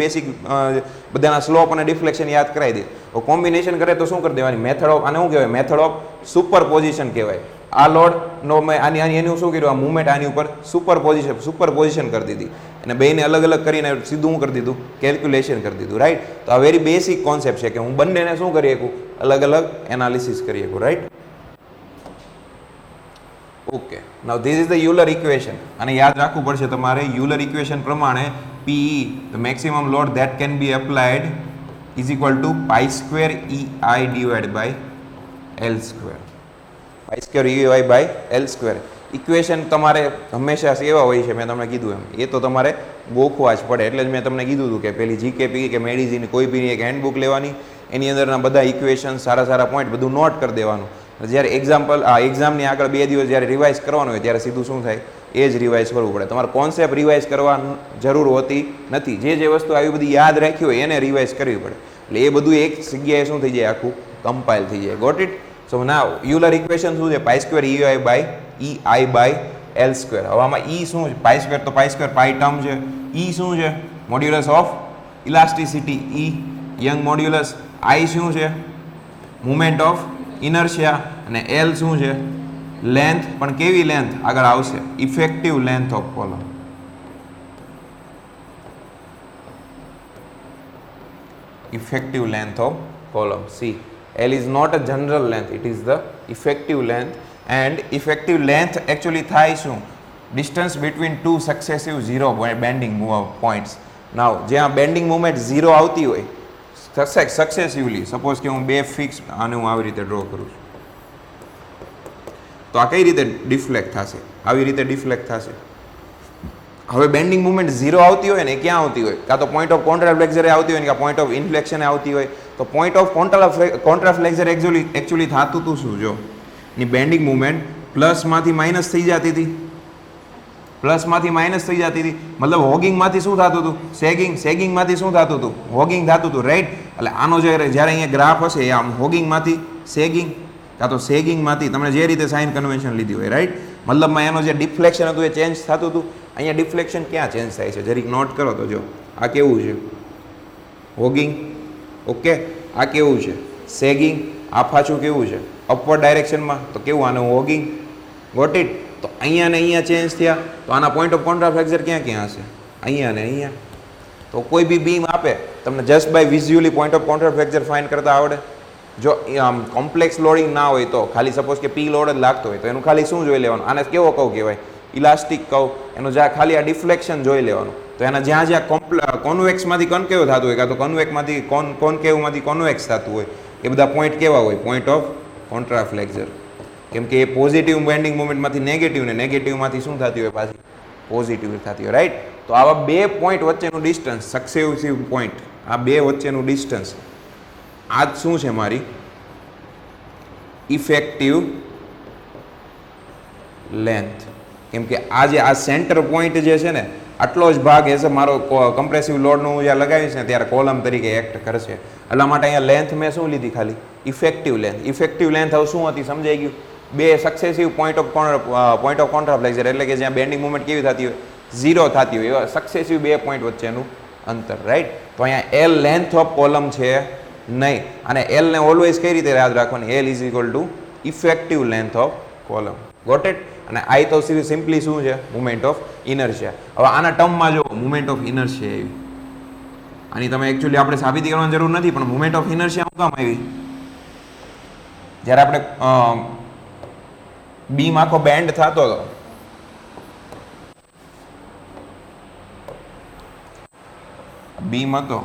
બધાના સ્લોપ અને ડિફ્લેક્શન યાદ કરાવી દે. કોમ્બિનેશન કરે તો શું કરી દેવાની, મેથડ ઓફ, આને શું કહેવાય, મેથડ ઓફ સુપર પોઝિશન કહેવાય. આ લોડનો મેં એનું શું કર્યું, આ મુવમેન્ટ આની ઉપર સુપર પોઝિશન કરી દીધી અને બેને અલગ અલગ કરીને સીધું શું કરી દીધું, કેલ્ક્યુલેશન કરી દીધું, રાઈટ. તો આ વેરી બેસિક કોન્સેપ્ટ છે કે હું બંનેને શું કરી શકું, અલગ અલગ એનાલિસિસ કરી શકું, right. Okay, now this is the Euler equation. અને યાદ રાખવું પડશે તમારે, યુલર ઇક્વેશન પ્રમાણે PE, the maximum load that can be applied, is equal to pi square EI divide by L square. Pi square EI by L square. Equation તમારે હંમેશા એવા હોય છે, મેં તમને કીધું એમ, એ તો તમારે ગોખવા જ પડે. એટલે જ મેં તમને કીધું હતું કે પેલી GKP કે મેડિસિન કોઈ બી એક હેન્ડબુક લેવાની, એની અંદરના બધા ઇક્વેશન, સારા સારા પોઈન્ટ બધું નોટ કરી દેવાનું. જ્યારે એક્ઝામની આગળ 2 દિવસ જ્યારે રિવાઇઝ કરવાનું હોય ત્યારે સીધું શું થાય, એ જ રિવાઇઝ કરવું પડે. તમારે કોન્સેપ્ટ રિવાઇઝ કરવા જરૂર હોતી નથી. જે વસ્તુ આવી બધી યાદ રાખી હોય એને રિવાઇઝ કરવી પડે. એટલે એ બધું એક જગ્યાએ શું થઈ જાય, આખું કમ્પાઇલ થઈ જાય. Got it? So now Euler equation શું છે, pi square EI by L square. હવે આમાં E શું છે, પાઈ સ્ક્વેર તો પાઈ સ્ક્વેર પાઈ ટર્મ છે. E શું છે, modulus of elasticity E, Young modulus. I શું છે, મુમેન્ટ ઓફ ઇનર્શિયા. અને L શું છે, લેન્થ. પણ કેવી લેન્થ આગળ આવશે, effective length of column. Effective length of column. See, L is not a general length, it is the effective length. And effective length actually થાય શું, distance between two successive zero bending points. Now જ્યાં bending movement 0 આવતી હોય સક્સેસિવલી, suppose કે હું બે fix, આને હું આવી રીતે ડ્રો કરું છું, તો આ કઈ રીતે ડિફ્લેક્ટ થશે, આવી રીતે ડિફ્લેક્ટ થશે. હવે બેન્ડિંગ મુવમેન્ટ 0 આવતી હોય ને, ક્યાં આવતી હોય, કાં તો પોઈન્ટ ઓફ કોન્ટ્રાફ્લેક્સરે આવતી હોય ને, કાં પોઈન્ટ ઓફ ઇન્ફ્લેક્શને આવતી હોય. તો પોઈન્ટ ઓફ કોન્ટ્રાફ્લેક્સર એકચ્યુઅલી થતું હતું શું, જો ની બેન્ડિંગ મુવમેન્ટ પ્લસમાંથી માઇનસ થઈ જતી હતી, પ્લસમાંથી માઇનસ થઈ જતી હતી. મતલબ હોગિંગમાંથી શું થતું હતું, સેગિંગમાંથી શું થતું હતું, હોગિંગ થતું હતું, રાઈટ. એટલે આનો જ્યારે અહીંયા ગ્રાફ હશે, એ આમ હોગિંગમાંથી સેગિંગ, કાં તો સેગિંગમાંથી, તમે જે રીતે સાઇન કન્વેન્શન લીધી હોય, રાઈટ. મતલબમાં એનો જે ડિફ્લેક્શન હતું એ ચેન્જ થતું હતું. અહીંયા ડિફ્લેક્શન ક્યાં ચેન્જ થાય છે, જરીક નોટ કરો તો જો આ કેવું છે, હોગિંગ. ઓકે, આ કેવું છે, સેગિંગ. આ પાછું કેવું છે, અપવર્ડ ડાયરેક્શનમાં, તો કેવું, આને હોગિંગ. Got it? તો અહીંયા ને અહીંયા ચેન્જ થયા, તો આના પોઈન્ટ ઓફ કોન્ટ્રાફ્લેક્સર ક્યાં ક્યાં હશે, અહીંયા ને અહીંયા. તો કોઈ બી બીમ આપે તમને just by visually point of contraflexure find કરતા આવડે. જો આમ કોમ્પ્લેક્સ લોડિંગ ના હોય તો ખાલી સપોઝ કે P લોડ જ લાગતો હોય તો એનું ખાલી શું જોઈ લેવાનું, આને કેવો કહું કહેવાય, ઇલાસ્ટિક કહું. એનું જ્યાં ખાલી આ ડિફ્લેક્શન જોઈ લેવાનું. તો એના જ્યાં જ્યાં કોન્વેક્સમાંથી કન્કેવ થતું હોય, કાં તો કન્વેક્સમાંથી કોન્કેવમાંથી કોન્વેક્સ થતું હોય, એ બધા પોઈન્ટ કેવા હોય, પોઈન્ટ ઓફ કોન્ટ્રાફ્લેક્સર. કેમ કે એ પોઝિટિવ બેન્ડિંગ મુવમેન્ટમાંથી નેગેટિવ ને નેગેટિવમાંથી શું થતી હોય, પાછી પોઝિટિવ થતી હોય, રાઈટ. તો આવા બે પોઈન્ટ વચ્ચેનું ડિસ્ટન્સ, સક્સેસિવ પોઈન્ટ, આ બે વચ્ચેનું ડિસ્ટન્સ, આ જ શું છે, મારી ઇફેક્ટિવ લેન્થ. કેમ કે આ જે આ સેન્ટર પોઈન્ટ જે છે ને, આટલો જ ભાગ એઝ મારો કમ્પ્રેસિવ લોડનું હું જ્યાં લગાવીશ ને ત્યારે કોલમ તરીકે એક્ટ કરશે. એટલા માટે અહીંયા લેન્થ મેં શું લીધી, ખાલી ઇફેક્ટિવ લેન્થ. ઇફેક્ટિવ લેન્થ હવે શું હતી, સમજાઈ ગયું. બે સક્સેસિવ પોઈન્ટ ઓફ કોન્ટ્રાફ્લેક્સર, એટલે કે જ્યાં બેન્ડિંગ મુવમેન્ટ કેવી થતી હોય, 0 થતી હોય, એવા સક્સેસિવ બે પોઈન્ટ વચ્ચેનું અંતર, રાઈટ. તો અહીંયા L લેન્થ ઓફ કોલમ છે નહીં. અને L ને ઓલવેઝ કઈ રીતે યાદ રાખવાની, L is equal to effective length of column. Got it? અને I તો સિમ્પલી શું છે, મુમેન્ટ ઓફ ઇનર્શિયા. હવે આના ટર્મમાં જો મુમેન્ટ ઓફ ઇનર્શિયા આવી, આની તમે એકચ્યુઅલી આપણે સાબિતી કરવાની જરૂર નથી, પણ મુમેન્ટ ઓફ ઇનર્શિયા શું કામ આવી, જ્યારે આપણે બીમ આખો બેન્ડ થતો હતો, બીમ હતો,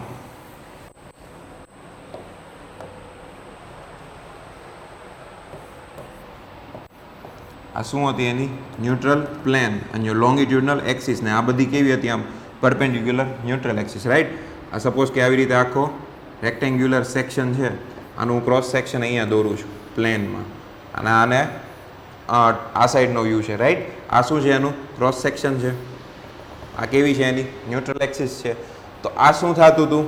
આ શું હતી, એની ન્યુટ્રલ પ્લેન અને લોંગિટ્યુડનલ એક્સિસ, ને આ બધી કેવી હતી, આમ પરપેન્ડિક્યુલર ન્યુટ્રલ એક્સિસ, રાઈટ. આ સપોઝ કે આવી રીતે આખો રેક્ટેન્ગ્યુલર સેક્શન છે, આનું ક્રોસ સેક્શન અહીંયા દોરું છું પ્લેનમાં, અને આને આ સાઈડનો વ્યૂ છે, રાઈટ. આ શું છે, એનું ક્રોસ સેક્શન છે. આ કેવી છે, એની ન્યુટ્રલ એક્સિસ છે. તો આ શું થતું હતું,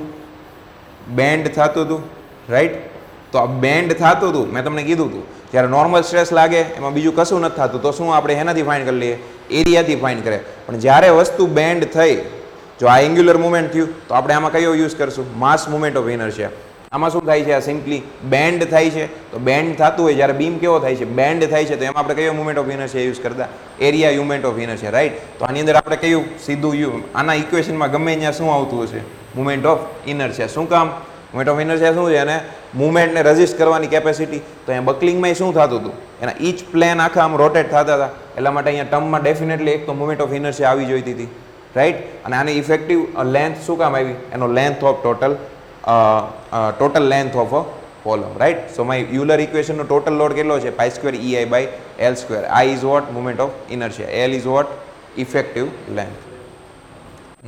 બેન્ડ થતું હતું, રાઈટ. તો આ બેન્ડ થતું હતું, મેં તમને કીધું હતું જ્યારે નોર્મલ સ્ટ્રેસ લાગે એમાં બીજું કશું નથી થતું, તો શું આપણે એનાથી ફાઇન્ડ કરી લઈએ, એરિયાથી ફાઇન્ડ કરે. પણ જ્યારે વસ્તુ બેન્ડ થઈ, જો આ એંગ્યુલર મુવમેન્ટ થયું તો આપણે આમાં કયો યુઝ કરશું? માસ મુવમેન્ટ ઓફ ઇનર્શિયા. આમાં શું થાય છે? આ સિમ્પલી બેન્ડ થાય છે. તો બેન્ડ થતું હોય જ્યારે બીમ કેવો થાય છે? બેન્ડ થાય છે. તો એમાં આપણે કયો મુવમેન્ટ ઓફ ઇનર્શિયા યુઝ કરતા? Area movement of inertia, right? તો આની અંદર આપણે કયું સીધું આના ઇક્વેશનમાં ગમે ત્યાં શું આવતું હશે? Movement of inertia. શું કામ? મુવમેન્ટ ઓફ ઇનર્શિયા શું છે? અને મુવમેન્ટને રજિસ્ટ કરવાની કેપેસિટી. તો અહીંયા બકલિંગમાં શું થતું હતું? એના ઈચ પ્લેન આખા આમ રોટેટ થતા હતા. એટલા માટે અહીંયા ટર્મમાં ડેફિનેટલી એક તો મુવમેન્ટ ઓફ ઇનર્શિયા આવી જોઈતી હતી, રાઈટ? અને આની ઇફેક્ટિવ લેન્થ શું કામ આવી? એનો length of total length of a column, right? So my Euler ઇક્વેશનનો ટોટલ લોડ કેટલો છે? Pi square EI by L square. I is what? Movement of inertia. L is what? Effective length.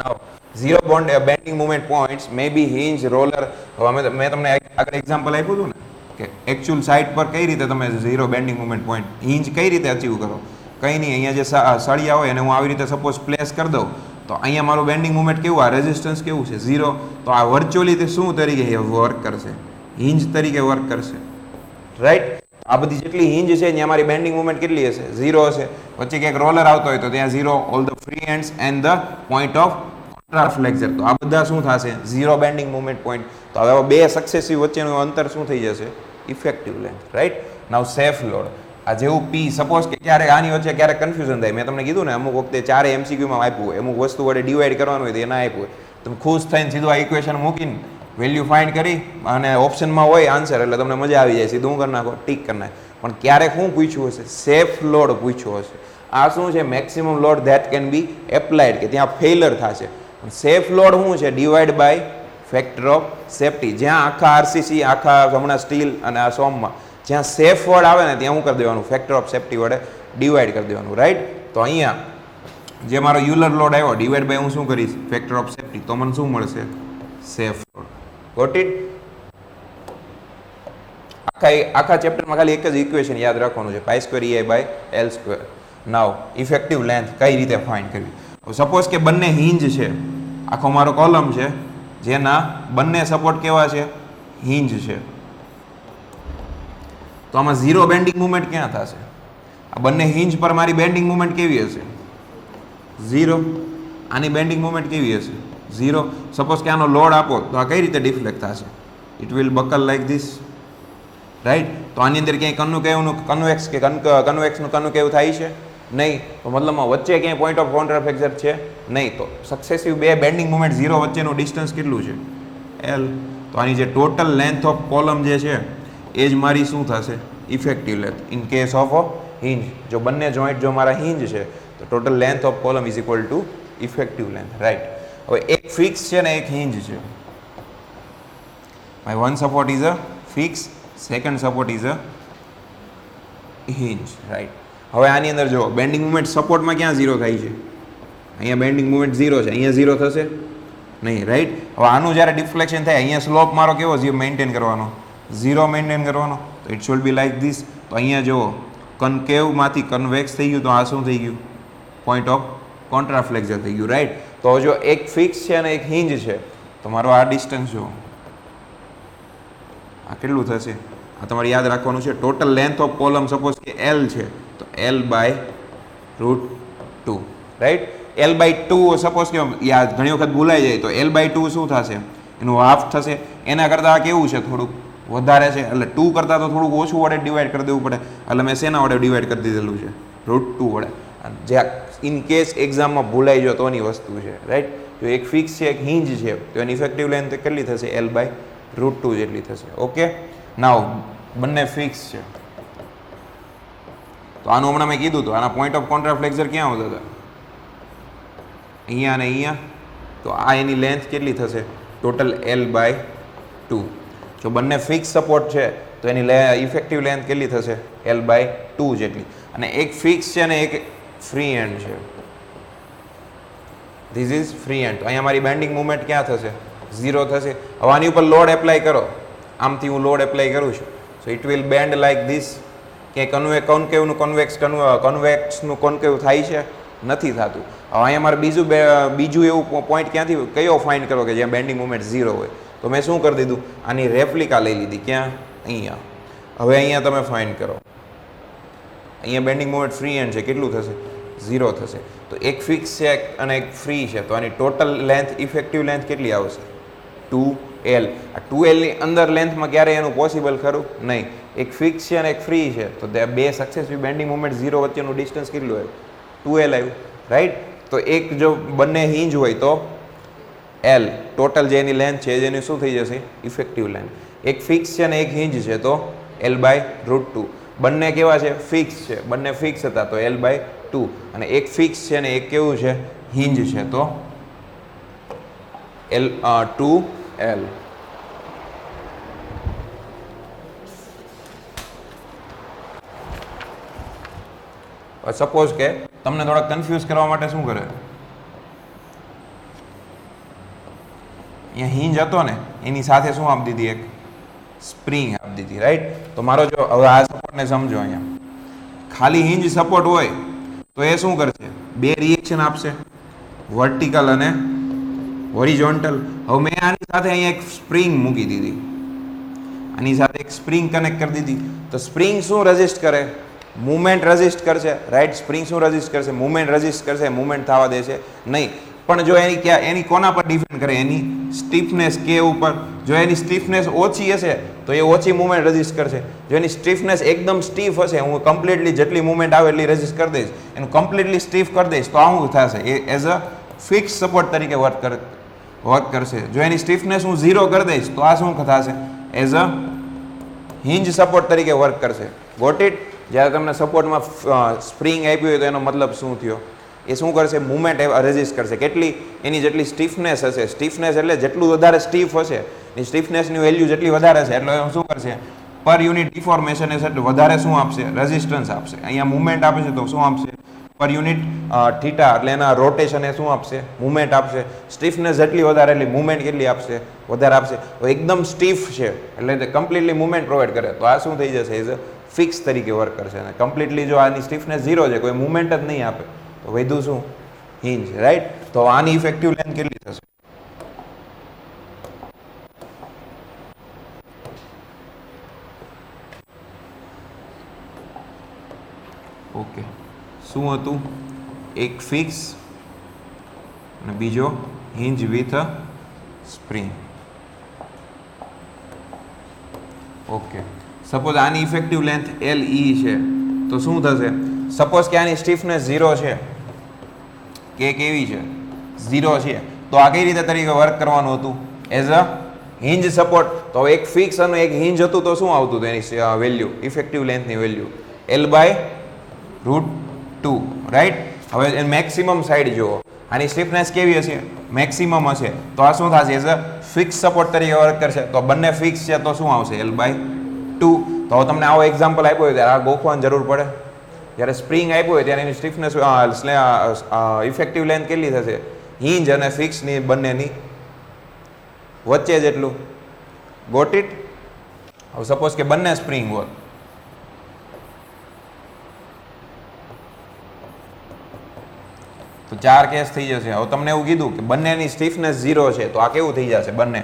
Now zero bending movement points may be hinge, roller. હવે મેં તમને આગળ example આપ્યું હતું ને કે એકચ્યુઅલ સાઇટ પર કઈ રીતે તમે zero bending movement point hinge કઈ રીતે અચીવ કરો? કંઈ નહીં, અહીંયા જે સળિયા હોય એને હું આવી રીતે સપોઝ પ્લેસ કરી દઉં તો અહીંયા મારું બેન્ડિંગ મુવમેન્ટ કેવું? આ રેઝિસ્ટન્સ કેવું છે? ઝીરો. તો આ વર્ચ્યુઅલી તે શું તરીકે વર્ક કરશે? હિન્જ તરીકે વર્ક કરશે, રાઈટ? આ બધી જેટલી હિન્જ છે ત્યાં મારી બેન્ડિંગ મુવમેન્ટ કેટલી હશે? ઝીરો હશે. વચ્ચે ક્યાંક રોલર આવતો હોય તો ત્યાં zero. All the free ends and the point of contraflexure. તો આ બધા શું થશે? Zero bending movement point. તો હવે બે સક્સેસિવ વચ્ચેનું અંતર શું થઈ જશે? Effective length, right? Now safe load. આ જેવું P, સપોઝ કે ક્યારેક આની વચ્ચે ક્યારેક કન્ફ્યુઝન થાય. મેં તમને કીધું ને અમુક વખતે ચારે MCQમાં આપ્યું હોય, અમુક વસ્તુ વડે ડિવાઈડ કરવાનું હોય તો એના આપ્યું હોય. તમે ખુશ થઈને સીધું આ ઇક્વેશન મૂકીને વેલ્યુ ફાઇન્ડ કરી અને ઓપ્શનમાં હોય આન્સર એટલે તમને મજા આવી જાય, સીધું કરી નાખો, ટીક કરી નાખો. પણ ક્યારેક શું પૂછ્યું હશે? સેફ લોડ પૂછ્યો હશે. આ શું છે? Maximum load that can be applied, કે ત્યાં ફેલર થશે. પણ સેફ લોડ શું છે? Divide by factor of safety. જ્યાં આખા RCC, આખા હમણાં સ્ટીલ અને આ સોમમાં જ્યાં સેફ વર્ડ આવે ને ત્યાં શું કરી દેવાનું? ફેક્ટર ઓફ સેફટી વડે ડિવાઈડ કરી દેવાનું, રાઈટ? તો અહીંયા જે મારો યુલર લોડ આવ્યો ડિવાઈડ બાય હું શું કરીશ? Factor of safety. તો મને શું મળશે? Safe load. Got it? આખા ચેપ્ટરમાં ખાલી એક જ ઇક્વેશન યાદ રાખવાનું છે, pi square EI by L square. Now effective length કઈ રીતે ફાઇન્ડ કરવી? સપોઝ કે બંને હિન્જ છે, આખો મારો કોલમ છે જેના બંને સપોર્ટ કેવા છે? હિન્જ છે. તો આમાં ઝીરો બેન્ડિંગ મુવમેન્ટ ક્યાં થશે? આ બંને હિન્જ પર મારી બેન્ડિંગ મુવમેન્ટ કેવી હશે? ઝીરો. આની બેન્ડિંગ મુવમેન્ટ કેવી હશે? ઝીરો. સપોઝ કે આનો લોડ આપો તો આ કઈ રીતે ડિફ્લેક્ટ થશે? It will buckle like this, right? તો આની અંદર ક્યાંય કન્વેક્સ કે કન્વેક્સનું કન્વેક્સ થાય છે? નહીં. તો મતલબમાં વચ્ચે ક્યાંય પોઈન્ટ ઓફ કોન્ટ્રાફ્લેક્સર છે? નહીં. તો સક્સેસિવ બે બેન્ડિંગ મુવમેન્ટ ઝીરો વચ્ચેનું ડિસ્ટન્સ કેટલું છે? L. તો આની જે ટોટલ લેન્થ ઓફ કોલમ જે છે એ જ મારી શું થશે? Effective length in case of hinge. જો બંને જોઈન્ટ જો મારા હિન્જ છે તો total length of column is equal to effective length, right? હવે એક ફિક્સ છે ને એક હિન્જ છે. My one support is a fix, second support is a hinge, right? હવે આની અંદર જો બેન્ડિંગ મુવમેન્ટ સપોર્ટમાં ક્યાં ઝીરો થાય છે? અહીંયા બેન્ડિંગ મુવમેન્ટ ઝીરો છે, અહીંયા ઝીરો થશે નહીં, રાઈટ? હવે આનું જ્યારે ડિફ્લેક્શન થાય અહીંયા સ્લોપ મારો કેવો મેન્ટેન કરવાનો? ઝીરો મેન્ટેન કરવાનો. તો it should be like this. તો અહીંયા જો કન્કેવમાંથી કન્વેક્સ થઈ ગયું તો આ શું થઈ ગયું? પોઈન્ટ ઓફ કોન્ટ્રાફ્લેક્સર થઈ ગયું, રાઈટ? તો જો એક ફિક્સ છે અને એક હિન્જ છે તો મારો આ ડિસ્ટન્સ જો આ કેટલું થશે? આ તમારે યાદ રાખવાનું છે. Total length of column suppose કે L છે તો L by √2, right? L by 2 suppose કે યાદ ઘણી વખત ભૂલાઈ જાય તો L બાય 2 શું થશે? એનું હાફ થશે. એના કરતાં આ કેવું છે? થોડુંક વધારે છે એટલે 2 કરતાં તો થોડુંક ઓછું વડે ડિવાઈડ કરી દેવું પડે. એટલે મેં શેના વડે ડિવાઈડ કરી દીધેલું છે? √2 વડે. જે ઇન કેસ એક્ઝામમાં ભૂલાઈ જાય તોની વસ્તુ છે, રાઈટ? જો એક ફિક્સ છે એક હિન્જ છે તો એની ઇફેક્ટિવ લેન્થ કેટલી થશે? L બાય √2 જેટલી થશે. ઓકે? નાવ બંને ફિક્સ છે તો આનું હમણાં મેં કીધું તો આના પોઈન્ટ ઓફ કોન્ટ્રાફ્લેક્સર ક્યાં આવતા હતા? અહીંયા અને અહીંયા. તો આ એની લેન્થ કેટલી થશે? Total L by 2. જો બંને ફિક્સ સપોર્ટ છે તો એની ઇફેક્ટિવ લેન્થ કેટલી થશે? L બાય 2 જેટલી. અને એક ફિક્સ છે અને એક ફ્રી એન્ડ છે. This is free and. તો અહીંયા મારી બેન્ડિંગ મુવમેન્ટ ક્યાં થશે? ઝીરો થશે. હવે આની ઉપર લોડ એપ્લાય કરો. આમથી હું લોડ એપ્લાય કરું છું સો it will band like this. કે કોન્કેવનું કન્વેક્સનું કોન્કેવ થાય છે? નથી થતું. હવે અહીંયા મારે બીજું એવું પોઈન્ટ ક્યાંથી કયો ફાઇન્ડ કરો કે જ્યાં બેન્ડિંગ મુવમેન્ટ ઝીરો હોય? તો મેં શું કરી દીધું? આની રેપ્લિકા લઈ લીધી. ક્યાં? અહીંયા. હવે અહીંયા તમે ફાઇન્ડ કરો. અહીંયા બેન્ડિંગ મુવમેન્ટ ફ્રી એન્ડ છે કેટલું થશે? 0 થશે. તો એક ફિક્સ છે અને એક ફ્રી છે, તો આની ટોટલ લેન્થ ઇફેક્ટિવ લેન્થ કેટલી આવશે? 2L. આ 2L ની અંદર લેન્થમાં ક્યારેય એનું પોસિબલ ખરું નહીં. એક ફિક્સ છે અને એક ફ્રી છે, તો તે બે સક્સેસફુલ બેન્ડિંગ મોમેન્ટ 0 વચ્ચેનું ડિસ્ટન્સ કેટલું આવ્યું? 2L આવ્યું, રાઈટ. તો એક જો બંને હિંજ હોય તો L ટોટલ જે એની લેન્થ છે જેની શું થઈ જશે? Effective length. એક ફિક્સ છે અને એક હિંજ છે તો L/√2. બંને કેવા છે? ફિક્સ છે. બંને ફિક્સ હતા તો L/2. અને એક ફિક્સ છે ને એક કેવું છે? હિંજ છે તો L2L. સપોઝ કે તમને થોડા કન્ફ્યુઝ કરવા માટે શું કરે, અહીંયા હિંજ હતો ને એની સાથે શું આપી દીધી? એક સ્પ્રિંગ આપી દીધી, રાઈટ. તો મારો જો હવે આ સપોર્ટને સમજો, અહીંયા ખાલી હિંજ સપોર્ટ હોય તો એ શું કરશે? બે રિએક્શન આપશે, વર્ટિકલ અને હોરિઝોન્ટલ. હવે મેં આની સાથે અહીંયા એક સ્પ્રિંગ મૂકી દીધી, આની સાથે એક સ્પ્રિંગ કનેક્ટ કરી દીધી. તો સ્પ્રિંગ શું રેઝિસ્ટ કરે? મુવમેન્ટ રેઝિસ્ટ કરશે, રાઈટ. સ્પ્રિંગ શું રેઝિસ્ટ કરશે? મુવમેન્ટ રેઝિસ્ટ કરશે, મુવમેન્ટ થવા દેશે નહીં. પણ જો એની કોના પર ડિપેન્ડ કરે? એની સ્ટીફનેસ કે ઉપર. જો એની સ્ટીફનેસ ઓછી હશે તો એ ઓછી મુવમેન્ટ રેઝિસ્ટ કરશે. જો એની સ્ટીફનેસ એકદમ સ્ટીફ હશે, હું કમ્પ્લીટલી જેટલી મુવમેન્ટ આવે એટલી રેઝિસ્ટ કરી દઈશ, એનું કમ્પ્લીટલી સ્ટીફ કરી દઈશ, તો આ શું થશે? એ એઝ અ ફિક્સ સપોર્ટ તરીકે વર્ક કરશે. જો એની સ્ટીફનેસ હું 0 કરી દઈશ તો આ શું થશે? એઝ અ હિંજ સપોર્ટ તરીકે વર્ક કરશે. Got it? જ્યારે તમને સપોર્ટમાં સ્પ્રિંગ આપ્યું હોય તો એનો મતલબ શું થયો? એ શું કરશે? મુવમેન્ટ રેઝિસ્ટ કરશે. કેટલી? એની જેટલી સ્ટીફનેસ હશે. સ્ટીફનેસ એટલે જેટલું વધારે સ્ટીફ હશે, એની સ્ટીફનેસની વેલ્યુ જેટલી વધારે હશે એટલે શું કરશે? પર યુનિટ ડિફોર્મેશન હશે એટલે વધારે શું આપશે? રેઝિસ્ટન્સ આપશે. અહીંયા મુવમેન્ટ આપે છે તો શું આપશે? પર યુનિટ થીટા એટલે એના રોટેશન એ શું આપશે? મુવમેન્ટ આપશે. સ્ટીફનેસ જેટલી વધારે એટલે મુવમેન્ટ કેટલી આપશે? વધારે આપશે. તો એકદમ સ્ટીફ છે એટલે તે કમ્પ્લીટલી મુવમેન્ટ પ્રોવાઈડ કરે, તો આ શું થઈ જશે? એઝ અ ફિક્સ તરીકે વર્ક કરશે. અને કમ્પ્લીટલી જો આની સ્ટીફનેસ 0 છે, કોઈ મુવમેન્ટ જ નહીં આપે, તો વધુ શું? Hinge, right. તો આની ઇફેક્ટિવ લેન્થ કેટલી થશે? ઓકે, શું હતું? એક ફિક્સ અને બીજો hinge with spring. Okay, suppose આની ઇફેક્ટિવ લેન્થ LE છે તો શું થશે? સપોઝ કે આની સ્ટીફનેસ 0 છે, કે કેવી છે? 0 છે, તો આ કઈ રીતે તરીકે વર્ક કરવાનું હતું? As a hinge support. તો એક ફિક્સ અને એક હિંજ હતું તો શું આવતું હતું એની વેલ્યુ? ઇફેક્ટિવ લેન્થની વેલ્યુ L/√2, રાઈટ. હવે મેક્સિમમ સાઈડ જુઓ, આની સ્ટીફનેસ કેવી હશે? મેક્સિમમ હશે, તો આ શું થશે? એઝ અ ફિક્સ સપોર્ટ તરીકે વર્ક કરશે. તો બંને ફિક્સ છે તો શું આવશે? L/2. તો તમને આવો એક્ઝામ્પલ આપ્યો હોય ત્યારે આ ગોખવાની જરૂર પડે. જ્યારે સ્પ્રિંગ આપ્યું હોય ત્યારે એની સ્ટીફનેસ ઇફેક્ટિવ લેન્થ કેટલી થશે? હિંજ અને ફિક્સની બંનેની વચ્ચે જેટલું. Got it? હવે સપોઝ કે બંને સ્પ્રિંગ હોય, તો 4 કેસ થઈ જશે. હવે તમને એવું કીધું કે બંનેની સ્ટીફનેસ 0 છે, તો આ કેવું થઈ જશે? બંને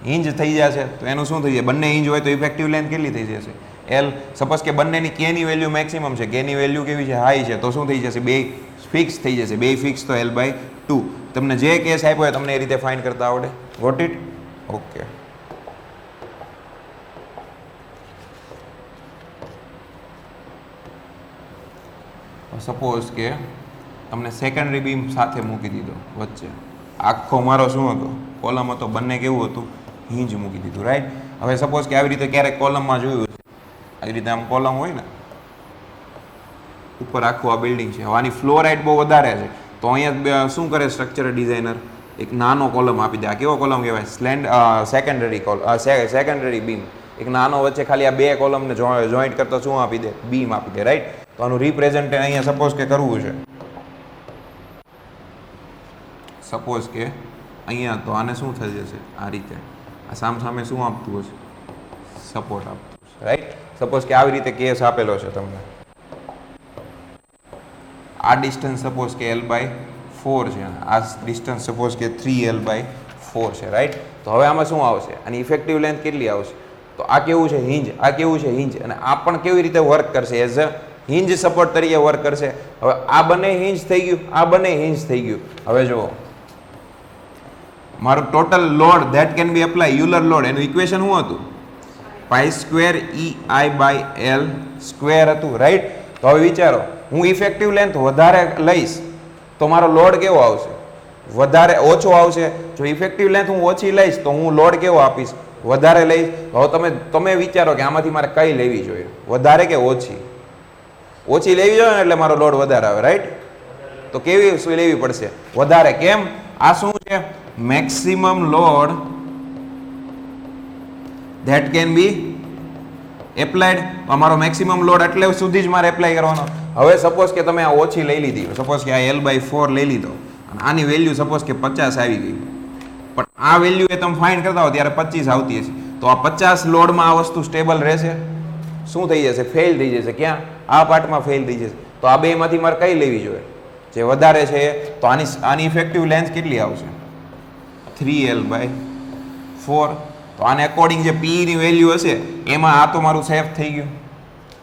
હિંજ થઈ જશે. તો એનું શું થઈ જાય? બંને હિંજ હોય તો ઇફેક્ટિવ લેન્થ કેટલી થઈ જશે? L. સપોઝ કે બંનેની K ની વેલ્યુ મેક્સિમમ છે, K ની વેલ્યુ કેવી છે? હાઈ છે, તો શું થઈ જશે? બે ફિક્સ થઈ જશે. બે ફિક્સ તો L/2. તમને જે કેસ આપ્યો હોય તમને એ રીતે ફાઇન્ડ કરતા આવડે. Got it? ઓકે. સપોઝ કે તમને સેકન્ડરી બીમ સાથે મૂકી દીધો વચ્ચે, આખો મારો શું હતો? કોલમ હતો. બંને કેવું હતું? હિંજ મૂકી દીધું, રાઈટ. હવે સપોઝ કે આવી રીતે ક્યારેક કોલમમાં જોયું છે, આવી રીતે આમ કોલમ હોય ને, ઉપર આખું આ બિલ્ડિંગ છે. આની ફ્લોર હાઇટ બહુ વધારે છે, તો અહીંયા શું કરે સ્ટ્રક્ચર ડિઝાઇનર? એક નાનો કોલમ આપી દે. આ કેવો કોલમ કહેવાય? Secondary beam. એક નાનો વચ્ચે ખાલી આ બે કોલમને જોઈન્ટ કરતા શું આપી દે? બીમ આપી દે, રાઈટ. તો આનું રિપ્રેઝેન્ટ અહીંયા સપોઝ કે કરવું છે, સપોઝ કે અહીંયા, તો આને શું થઈ જશે? આ રીતે આ સામે શું આપતું હશે? સપોર્ટ આપતું હશે, રાઈટ. સપોઝ કે આવી રીતે કેસ આપેલો છે તમને. આ ડિસ્ટન્સ સપોઝ કે L/4 છે, આ ડિસ્ટન્સ સપોઝ કે 3L/4 છે, રાઈટ. તો હવે આમાં શું આવશે? આની ઇફેક્ટિવ લેન્થ કેટલી આવશે? તો આ કેવું છે? હિંજ. આ કેવું છે? હિંજ. અને આ પણ કેવી રીતે વર્ક કરશે? એઝ અ હિંજ સપોર્ટ તરીકે વર્ક કરશે. હવે આ બંને હિંજ થઈ ગયું, આ બંને હિંજ થઈ ગયું. હવે જુઓ મારું total load that can be apply Euler load એનું ઇક્વેશન શું હતું? Pi square EI by L square હતું, રાઈટ. તો હવે વિચારો હું ઇફેક્ટિવ લેન્થ વધારે લઈશ તો મારો લોડ કેવો આવશે? વધારે ઓછો આવશે. જો ઇફેક્ટિવ લેન્થ હું ઓછી લઈશ તો હું લોડ કેવો આપીશ? વધારે લઈશ. હવે તમે વિચારો કે આમાંથી મારે કઈ લેવી જોઈએ, વધારે કે ઓછી? ઓછી લેવી જોઈએ ને એટલે મારો લોડ વધારે આવે, રાઈટ. તો કેવી લેવી પડશે? વધારે. કેમ? આ શું છે? Maximum load that can B applied. અમારો મેક્સિમમ લોડ એટલે સુધી જ મારે એપ્લાય કરવાનો. હવે સપોઝ કે તમે આ ઓછી લઈ લીધી, સપોઝ કે આ L/4 લઈ લીધો અને આની વેલ્યુ સપોઝ કે 50 આવી ગઈ, પણ આ વેલ્યુ એ તમે ફાઇન્ડ કરતા હો ત્યારે 25 આવતી હશે, તો આ 50 લોડમાં આ વસ્તુ સ્ટેબલ રહેશે? શું થઈ જશે? ફેલ થઈ જશે. ક્યાં? આ પાર્ટમાં ફેલ થઈ જશે. તો આ બેમાંથી મારે કઈ લેવી જોઈએ? જે વધારે છે. તો આની ઇફેક્ટિવ લેન્થ કેટલી આવશે? 3L/4. તો આને અકોર્ડિંગ જે P ની વેલ્યુ હશે એમાં આ તો મારું સેફ થઈ ગયું.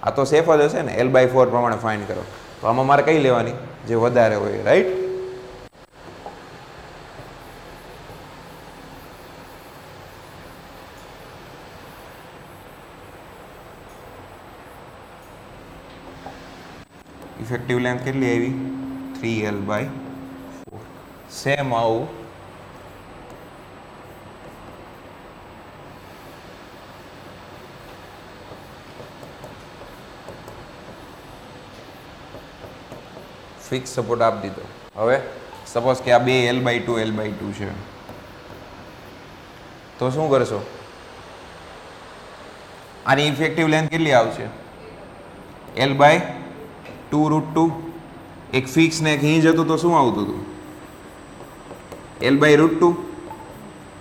આ તો સેફ જ હશે ને, L/4 પ્રમાણે ફાઇન્ડ કરો. તો આમાં મારે કઈ લેવાની? જે વધારે હોય, રાઈટ. ઇફેક્ટિવ લેન્થ કેટલી આવી? 3L/4. સેમ આવું ફિક્સ સપોર્ટ આપી દીધો. હવે સપોઝ કે આ બે L/2 છે, તો શું કરશો? આની ઇફેક્ટિવ લેન્થ કેટલી આવશે? L/2√2. એક ફિક્સ ને એક હિંજ હતું તો શું આવતું હતું? L/√2.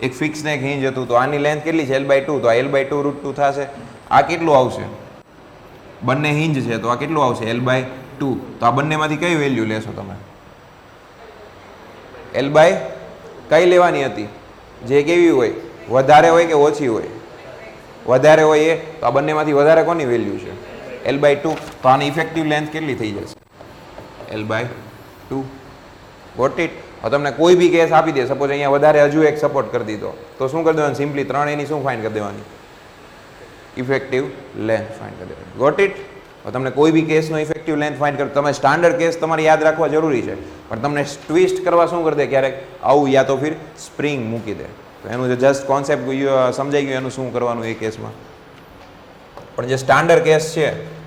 એક ફિક્સ ને એક હિંજ હતું તો આની લેન્થ કેટલી છે? L/2. તો આ L/2√2 થશે. આ કેટલું આવશે? બંને હિંજ છે તો આ કેટલું આવશે? L/2. તો આ બંનેમાંથી કઈ વેલ્યુ લેશો તમે? L/ કઈ લેવાની હતી? જે કેવી હોય? વધારે હોય કે ઓછી હોય? વધારે હોય એ. તો આ બંનેમાંથી વધારે કોની વેલ્યુ છે? L/2. તો આની ઇફેક્ટિવ લેન્થ કેટલી થઈ જશે? L/2. Got it. હવે તમને કોઈ બી કેસ આપી દે, સપોઝ અહીંયા વધારે હજુ એક સપોર્ટ કરી દીધો, તો શું કરી દેવાનું? સિમ્પલી 3 એની શું ફાઇન્ડ કરી દેવાની? ઇફેક્ટિવ લેન્થ ફાઇન્ડ કરી દેવાની. Got it. તમને કોઈ બી કેસનો ઇફેક્ટિવ લેન્થ ફાઇન્ડ કરો. તમે સ્ટાન્ડર્ડ કેસ તમારે યાદ રાખવા જરૂરી છે, પણ તમને ટ્વિસ્ટ કરવા શું કરી દે ક્યારેક આવું, યા તો ફિર સ્પ્રિંગ મૂકી દે. તો એનું જે જસ્ટ કોન્સેપ્ટ સમજાઈ ગયું એનું શું કરવાનું એ કેસમાં. પણ જે સ્ટાન્ડર્ડ કેસ છે,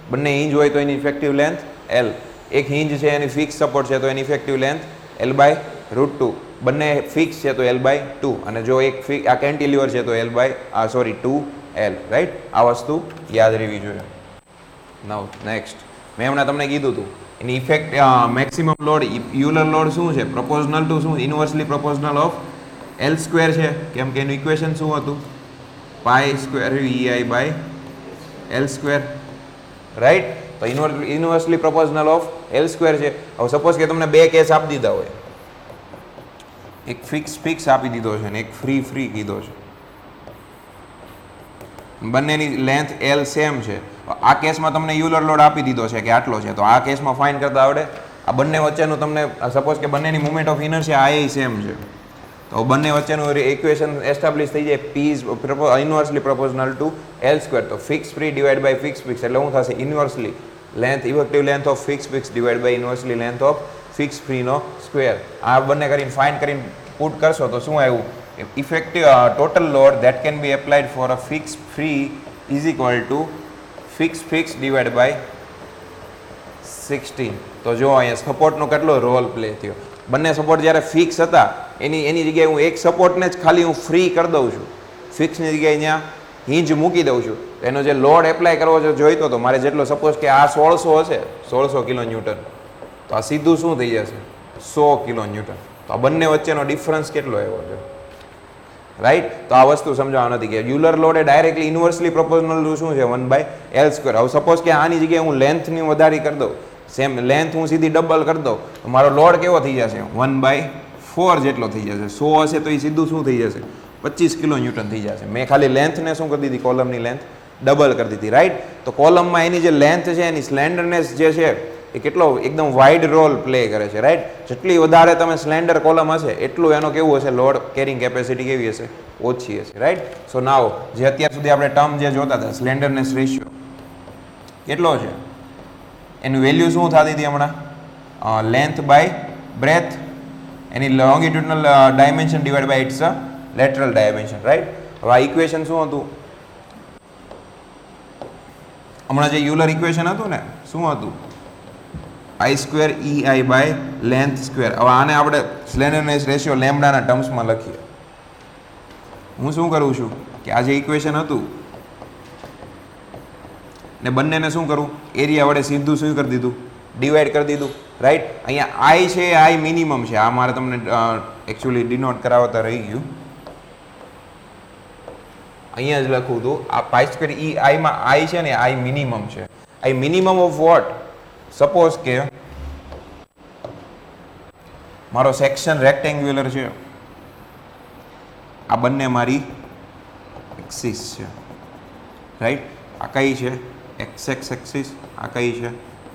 બંને હિંજ હોય તો એની ઇફેક્ટિવ લેન્થ L, એક હિંજ છે એની ફિક્સ સપોર્ટ છે તો એની ઇફેક્ટિવ લેન્થ L/√2. બંને ફિક્સ છે તો L/2. અને જો એક આ કેન્ટિલીવર છે તો L/2L, રાઈટ. આ વસ્તુ યાદ રહેવી જોઈએ. નાઉ નેક્સ્ટ, મેં હમણાં તમને કીધું હતું એની effect maximum load Euler load શું છે? પ્રોપોઝનલ ટુ શું? ઇન્વર્સલી પ્રોપોઝનલ ઓફ L² છે. કેમ કે એનું ઇક્વેશન શું હતું? Pi square EI/L², right. તો ઇન્વર્સલી પ્રોપોઝનલ ઓફ L² છે. હવે સપોઝ કે તમને બે કેસ આપી દીધા હોય, એક ફિક્સ આપી દીધો છે ને એક ફ્રી કીધો છે, બંનેની લેન્થ L સેમ છે. આ કેસમાં તમને યુલર લોડ આપી દીધો છે કે આટલો છે, તો આ કેસમાં ફાઇન્ડ કરતા આવડે? આ બંને વચ્ચેનું તમને સપોઝ કે બંનેની મુવમેન્ટ ઓફ ઇનર્શિયા આ સેમ છે, તો બંને વચ્ચેનું ઇક્વેશન એસ્ટાબ્લિશ થઈ જાય. P is inversely proportional to L². તો fix free divide by fix એટલે શું થશે? Inversely length, effective length of fix divide by inversely length of fix ફ્રીનો સ્ક્વેર. આ બંને કરીને ફાઇન્ડ કરીને પુટ કરશો તો શું આવ્યું? Effective total load that can be applied for a fix free is equal to fix divide by 16. તો જો અહીંયા સપોર્ટનો કેટલો રોલ પ્લે થયો. બંને સપોર્ટ જ્યારે ફિક્સ હતા એની જગ્યાએ હું એક સપોર્ટને જ ખાલી હું ફ્રી કરી દઉં છું, ફિક્સની જગ્યાએ ત્યાં હિંજ મૂકી દઉં છું, તો એનો જે લોડ એપ્લાય કરવો જોઈતો તો મારે જેટલો, સપોઝ કે આ 1600 હશે, 1600 કિલો ન્યૂટન, તો આ સીધું શું થઈ જશે? 100 કિલો ન્યૂટન. તો આ બંને વચ્ચેનો ડિફરન્સ કેટલો આવ્યો છે? રાઈટ. તો આ વસ્તુ સમજાવવા નથી કે યુલર લોડ એ ડાયરેક્ટલી ઇન્વર્સલી પ્રોપોઝનલ શું છે? 1/L². હવે સપોઝ કે આની જગ્યાએ હું લેન્થની વધારી કરી દઉં, સેમ લેન્થ હું સીધી ડબલ કરી દઉં, તો મારો લોડ કેવો થઈ જશે? 1/4 જેટલો થઈ જશે. 100 હશે તો એ સીધું શું થઈ જશે? 25 કિલો ન્યૂટન થઈ જશે. મેં ખાલી લેન્થને શું કરી દીધી? કોલમની લેન્થ ડબલ કરી દીધી, રાઈટ. તો કોલમમાં એની જે લેન્થ છે એની સ્લેન્ડરનેસ જે છે એ કેટલો એકદમ વાઇડ રોલ પ્લે કરે છે, રાઈટ. જેટલી વધારે તમે સ્લેન્ડર કોલમ હશે એટલું એનો કેવું હશે, લોડ કેરિંગ કેપેસિટી કેવી હશે, ઓછી હશે, રાઈટ. સો નાવ જે અત્યાર સુધી આપણે ટર્મ જે જોતા હતા સ્લેન્ડરનેસ રેશિયો કેટલો છે, એનું વેલ્યુ શું થતી હતી હમણાં, લેન્થ બાય બ્રેથ, એની longitudinal dimension divide by its lateral dimension, right. હવે આ ઇક્વેશન શું હતું, હમણાં જે યુલર ઇક્વેશન હતું ને, શું હતું, I square E I by length square. હવે આને આપણે સ્લેન્ડરનેસ રેશિયો લેમ્ડાના ટર્મ્સમાં લખીએ. હું શું કરું છું કે આ જે ઇક્વેશન હતું ને બંનેને શું કરું, એરિયા વડે સીધું શું કરી દીધું, ડિવાઈડ કરી દીધું, રાઈટ. અહીંયા આઈ છે, આઈ મિનિમમ છે, આ મારે તમને એકચ્યુઅલી ડિનોટ કરાવતા રહી ગયું, અહીંયા જ લખું હતું. આ પાઈ સ્ક્વેર ઈ આઈમાં આઈ છે ને, આઈ મિનિમમ છે. આઈ મિનિમમ ઓફ વોટ, સપોઝ કે મારો સેક્શન રેક્ટેન્ગ્યુલર છે, આ બંને મારી એક્સિસ છે, રાઈટ. આ કઈ છે, એક્સ એક્સ એક્સિસ, આ કઈ છે,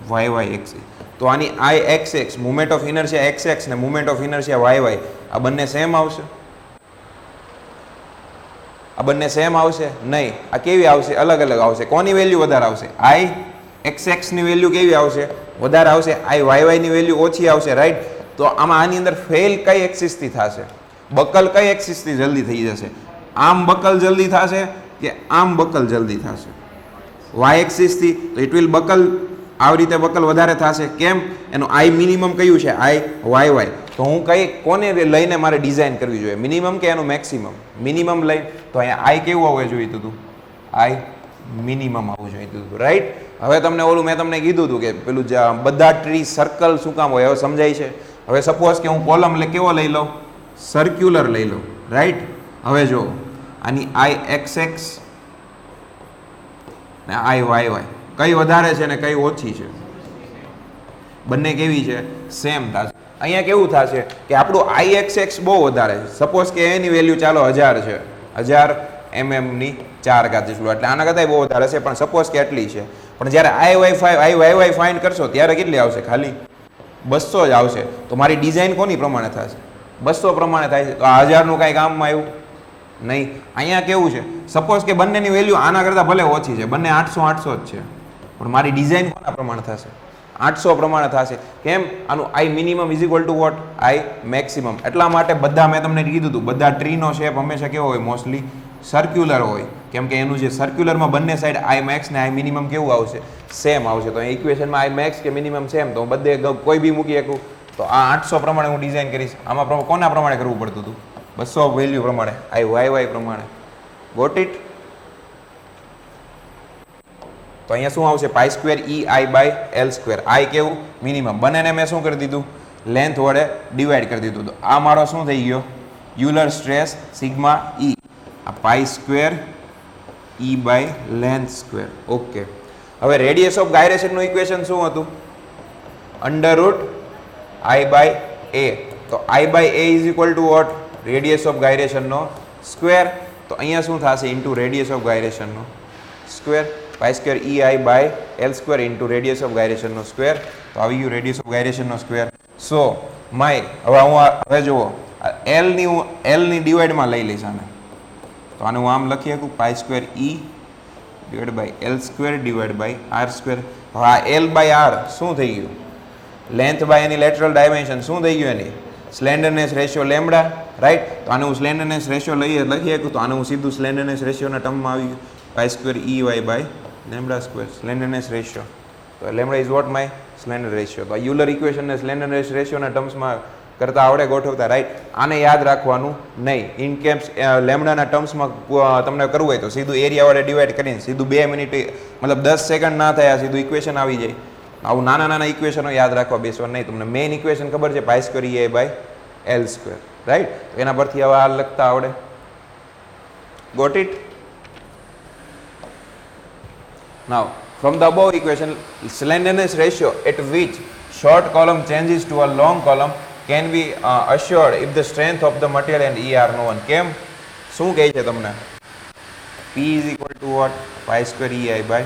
વાય વાય એક્સિસ. તો આની I X X, movement of inertia X X ને movement of inertia Y Y, આ બંને સેમ આવશે, આ બંને સેમ આવશે નહીં. આ કેવી આવશે, અલગ અલગ આવશે. કોની વેલ્યુ વધારે આવશે, આઈ એક્સ એક્સ ની વેલ્યુ કેવી આવશે, વધારે આવશે. આઈ વાય વાય ની વેલ્યુ ઓછી આવશે, રાઈટ. તો આમાં આની અંદર ફેલ કઈ એક્સિસ થી થશે, બકલ કઈ એક્સિસ થી જલ્દી થઈ જશે, આમ બકલ જલ્દી થશે કે આમ બકલ જલ્દી થશે, વાય એક્સિસ થી. તો ઇટ વિલ બકલ, આવી રીતે બકલ વધારે થશે. કેમ, એનું આઈ મિનિમમ કયું છે, આઈ વાય વાય. તો હું કઈ કોને લઈને મારે ડિઝાઇન કરવી જોઈએ, મિનિમમ કે એનું મેક્સિમમ, મિનિમમ લઈ. તો અહીંયા આઈ કેવું આવવું જોઈતું હતું, આઈ મિનિમમ આવવું જોઈતું હતું, રાઈટ. હવે તમને ઓલું મેં તમને કીધું હતું કે પેલું બધા ટ્રી સર્કલ શું કામ હોય, હવે સમજાય છે. હવે સપોઝ કે હું કોલમ કેવો લઈ લઉં, સર્ક્યુલર લઈ લઉં, રાઈટ. હવે જો આની આઈ એક્સ એક્સ ને આઈ વાય વાય કઈ વધારે છે ને કઈ ઓછી છે, બંને કેવી છે, સેમ થશે. અહીંયા કેવું થશે કે આપણું આઈ એક્સ એક્સ બહુ વધારે છે. સપોઝ કે એની વેલ્યુ ચાલો 1000 છે, 1000 mm ની 4 ઘાત જેટલું, એટલે આના કરતાં બહુ વધારે છે, પણ સપોઝ કે એટલી છે. પણ જ્યારે આઈ વાય વાય ફાઇન્ડ કરશો ત્યારે કેટલી આવશે, ખાલી 200 જ આવશે. તો મારી ડિઝાઇન કોની પ્રમાણે થશે, 200 પ્રમાણે થાય છે. તો આ 1000 નું કાંઈ કામમાં આવ્યું નહીં. અહીંયા કેવું છે, સપોઝ કે બંનેની વેલ્યુ આના કરતાં ભલે ઓછી છે, બંને 800 જ છે, પણ મારી ડિઝાઇન કોના પ્રમાણે થશે, 800 પ્રમાણે થશે. કેમ, આનું I minimum is equal to what, I maximum. એટલા માટે બધા મેં તમને કીધું હતું, બધા ટ્રીનો શેપ હંમેશા કેવો હોય, મોસ્ટલી સર્ક્યુલર હોય. કેમ કે એનું જે સર્ક્યુલરમાં બંને સાઈડ આઈ મેક્સ ને આઈ મિનિમમ કેવું આવશે, સેમ આવશે. તો ઇક્વેશનમાં આઈ મેક્સ કે મિનિમમ સેમ, તો હું બધે કોઈ બી મૂકી શકું. તો આ 800 પ્રમાણે હું ડિઝાઇન કરીશ. આમાં કોના પ્રમાણે કરવું પડતું હતું, 200 વેલ્યુ પ્રમાણે, આઈ વાય વાય પ્રમાણે. Got it. તો અહીંયા શું આવશે, pi square E I by L square. I કેવું, મિનિમમ. બંનેને મેં શું કરી દીધું, લેન્થ વડે ડિવાઈડ કરી દીધું. તો આ મારો શું થઈ ગયો, યુલર સ્ટ્રેસ સિગ્મા ઈ. આ pi square E by length square. Okay. હવે રેડિયસ ઓફ ગાયરેશનનું ઇક્વેશન શું હતું, under root I by A. તો I by A is equal to what, radius of ગાયરેશનનો સ્ક્વેર. તો અહીંયા શું થશે, ઇન્ટુ રેડિયસ ઓફ ગાયરેશનનો square. Pi square E I by L square into radius of ગાયરેશનનો સ્ક્વેર. તો આવી ગયું રેડિયસ ઓફ ગાયરેશનનો સ્ક્વેર. સો માય હવે જુઓ, એલની ડિવાઈડમાં લઈ લઈશ આને. તો આને હું આમ લખી શકું, pi square E divide by L square divide by R square. હવે આ એલ બાય આર શું થઈ ગયું, લેન્થ બાય એની લેટરલ ડાયમેન્શન શું થઈ ગયું, એની સ્લેન્ડરનેસ રેશિયો લેમ્ડા, રાઈટ. તો આને હું સ્લેન્ડરનેસ રેશિયો લખી શકું. તો આને હું સીધું સ્લેન્ડરનેસ રેશિયોના ટર્મમાં આવી ગયું, pi square E Y by lambda square, slenderness ratio. તો lambda is what, my slender ratio. તો આ યુલર ઇક્વેશનને સ્લેન્ડરનેસ રેશિયોના ટર્મ્સમાં કરતા આવડે ગોઠવતા, રાઈટ. આને યાદ રાખવાનું નહીં. ઇન કેમ્સ લેમ્ડાના ટર્મ્સમાં તમને કરવું હોય તો સીધું એરિયા વડે ડિવાઈડ કરીને સીધું 2 મિનિટ મતલબ 10 સેકન્ડ ના થયા સીધું ઇક્વેશન આવી જાય. આવું નાના નાના ઇક્વેશનો યાદ રાખવા બેસવાનું નહીં. તમને મેઇન ઇક્વેશન ખબર છે, pi square E by L square, right. એના પરથી હવે આ લખતા આવડે. Got it. Now from the above equation, slenderness ratio at which short column changes to a long column can be assured if the strength of the material and E are known. કેમ, શું કહે છે તમને, P is equal to what? Pi square EI by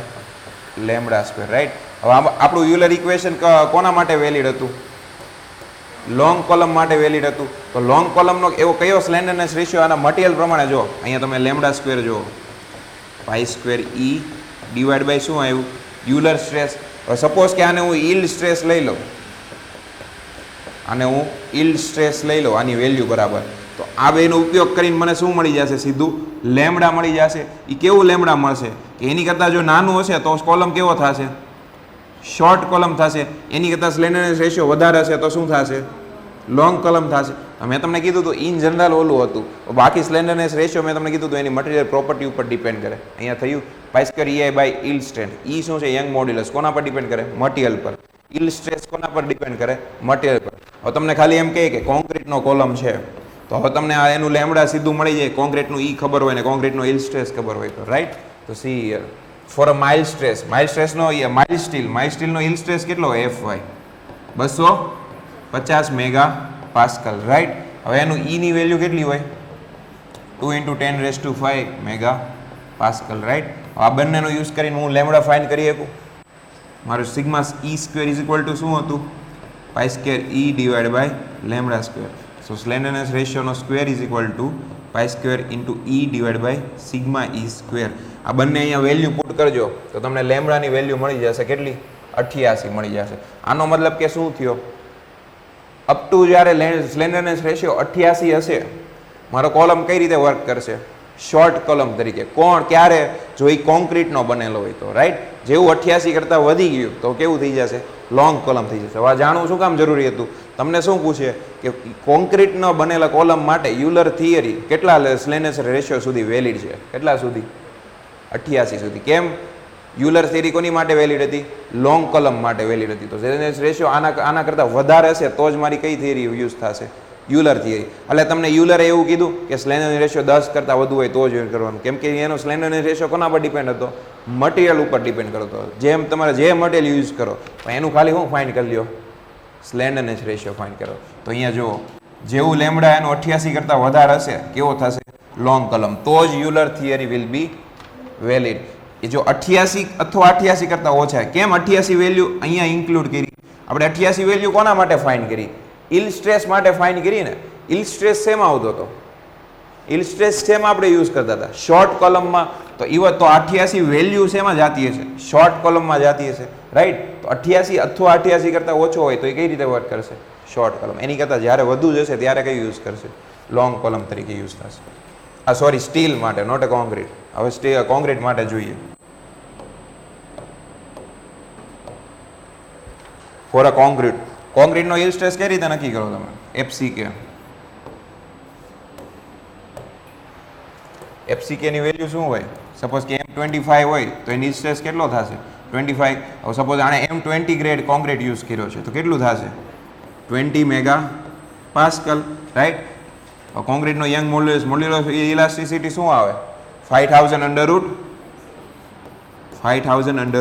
lambda square, right? હવે આપણું Euler equation કોના માટે valid હતું? લોંગ કોલમ માટે વેલિડ હતું. તો લોંગ કોલમનો એવો કયો સ્લેન્ડરનેસ રેશિયો આના મટીરિયલ પ્રમાણે જો અહીંયા તમે લેમ્ડા સ્ક્વેર જો pi square E divide by શું આવ્યું? Euler stress. હવે સપોઝ કે આને હું ઈલ્ડ સ્ટ્રેસ લઈ લઉં, આને હું ઈલ્ડ સ્ટ્રેસ લઈ લઉં આની વેલ્યુ બરાબર, તો આ બેનો ઉપયોગ કરીને મને શું મળી જશે? સીધું લેમ્ડા મળી જશે. એ કેવું લેમ્ડા મળશે કે એની કરતાં જો નાનું હશે તો કોલમ કેવો થશે? શોર્ટ કોલમ થશે. એની કરતાં સ્લેન્ડરનેસ રેશિયો વધારે હશે તો શું થશે? લોંગ કોલમ થશે. મેં તમને કીધું હતું ઇન જનરલ ઓલું હતું, બાકી સ્લેન્ડરનેસ રેશિયો મેં તમને કીધું હતું એની મટીરિયલ પ્રોપર્ટી ઉપર ડિપેન્ડ કરે. અહીંયા થયું pi square EI by yield strength. E શું છે? Young modulus. કોના પર ડિપેન્ડ કરે? મટીરિયલ પર. ઈલ્ડ સ્ટ્રેસ કોના પર ડિપેન્ડ કરે? મટીરિયલ પર. હવે તમને ખાલી એમ કહે કે કોન્ક્રીટનો કોલમ છે તો હવે તમને આ એનું લેમ્ડા સીધું મળી જાય. કોન્ક્રીટનું ઈ ખબર હોય ને કોન્ક્રીટનો ઈલ્ડ સ્ટ્રેસ ખબર હોય તો, રાઈટ? તો સી ફોર અ માઇલ્ડ સ્ટ્રેસનો માઇલ્ડ સ્ટીલનો ઈલ્ડ સ્ટ્રેસ કેટલો હોય? FY 250 mega pascal, right? હવે એનું ઈની વેલ્યુ કેટલી હોય? 2 × 10⁵ મેગા પાસ્કલ, રાઈટ? આ બંનેનો યુઝ કરીને હું લેમ્ડા ફાઇન્ડ કરી શકું. મારું sigma E square is equal to શું હતું? Pi square E divide by lambda square. So slenderness રેશિયોનો square is equal to pi square into E divide by sigma E square. આ બંને અહીંયા વેલ્યુ પુટ કરજો તો તમને લેમ્ડાની વેલ્યુ મળી જશે. કેટલી? 88 મળી જશે. આનો મતલબ કે શું થયો? અપ ટુ જ્યારે સ્લેન્ડરનેસ રેશિયો 88 હશે, મારો કોલમ કઈ રીતે વર્ક કરશે? શોર્ટ કોલમ તરીકે. કોણ? ક્યારે? જો એ કોન્ક્રીટનો બનેલો હોય તો, રાઈટ? જેવું 88 કરતાં વધી ગયું તો કેવું થઈ જશે? લોંગ કોલમ થઈ જશે. હવે આ જાણવું શું કામ જરૂરી હતું? તમને શું પૂછે કે કોન્ક્રીટનો બનેલા કોલમ માટે યુલર થિયરી કેટલા સ્લેન્ડરનેસ રેશિયો સુધી વેલિડ છે? કેટલા સુધી? 88 સુધી. કેમ? યુલર થિયરી કોની માટે વેલિડ હતી? લોંગ કોલમ માટે વેલિડ હતી. તો સ્લેન્ડરનેસ રેશિયો આના કરતાં વધારે હશે તો જ મારી કઈ થિયરી યુઝ થશે? Euler theory. એટલે તમને યુલરે એવું કીધું કે સ્લેન્ડરનેસ રેશિયો 10 કરતાં વધુ હોય તો જ યુઝ કરવાનું. કેમ કે એનો સ્લેન્ડરનેસ રેશિયો કોના પર ડિપેન્ડ હતો? મટીરિયલ ઉપર ડિપેન્ડ કરતો. જેમ તમારે જે મટીરિયલ યુઝ કરો એનું ખાલી હું ફાઇન્ડ કરી લ્યો? સ્લેન્ડરનેસ રેશિયો ફાઇન્ડ કરો. તો અહીંયા જુઓ, જેવું લેમ્ડા એનું 88 કરતાં વધારે હશે કેવો થશે? Long column. તો જ Euler theory will be valid. એ જો 88 અથવા 88 કરતાં ઓછા. કેમ 88 વેલ્યુ અહીંયા ઇન્ક્લુડ કરી? આપણે 88 વેલ્યુ કોના માટે ફાઇન્ડ કરી? ઈલ્ડ સ્ટ્રેસ માટે ફાઇન્ડ કરી ને. ઈલ્ડ સ્ટ્રેસ શેમાં આવતો હતો? ઈલ્ડ સ્ટ્રેસ શેમાં આપણે યુઝ કરતા હતા? શોર્ટ કોલમમાં. તો તો 88 વેલ્યુ શેમાં જાતી હશે? શોર્ટ કોલમમાં જાતી હશે, રાઈટ? તો 88 અથવા 88 કરતાં ઓછો હોય તો એ કઈ રીતે વર્ક કરશે? Short column. એની કરતાં જ્યારે વધુ જશે ત્યારે કઈ યુઝ કરશે? લોંગ કોલમ તરીકે યુઝ થશે. સોરી, સ્ટીલ માટે, નોટ અ કોન્ક્રીટ. હવે કોન્ક્રીટ માટે જોઈએ. ફોર અ કોન્ક્રીટનો ઈલ્ડ સ્ટ્રેસ કઈ રીતે નક્કી કરો તમે? FCK. FCK ની વેલ્યુ શું હોય? સપોઝ કે M25 હોય તો એની ઈલ્ડ સ્ટ્રેસ કેટલો થશે? 25. હવે સપોઝ આણે M20 ગ્રેડ કોન્ક્રીટ યુઝ કર્યો છે તો કેટલું થશે? 20 મેગા પાસ્કલ, રાઈટ? કોન્ક્રીટનો યંગ મોડ્યુલસ ઇલાસ્ટિસિટી શું આવે? 5000 અંડર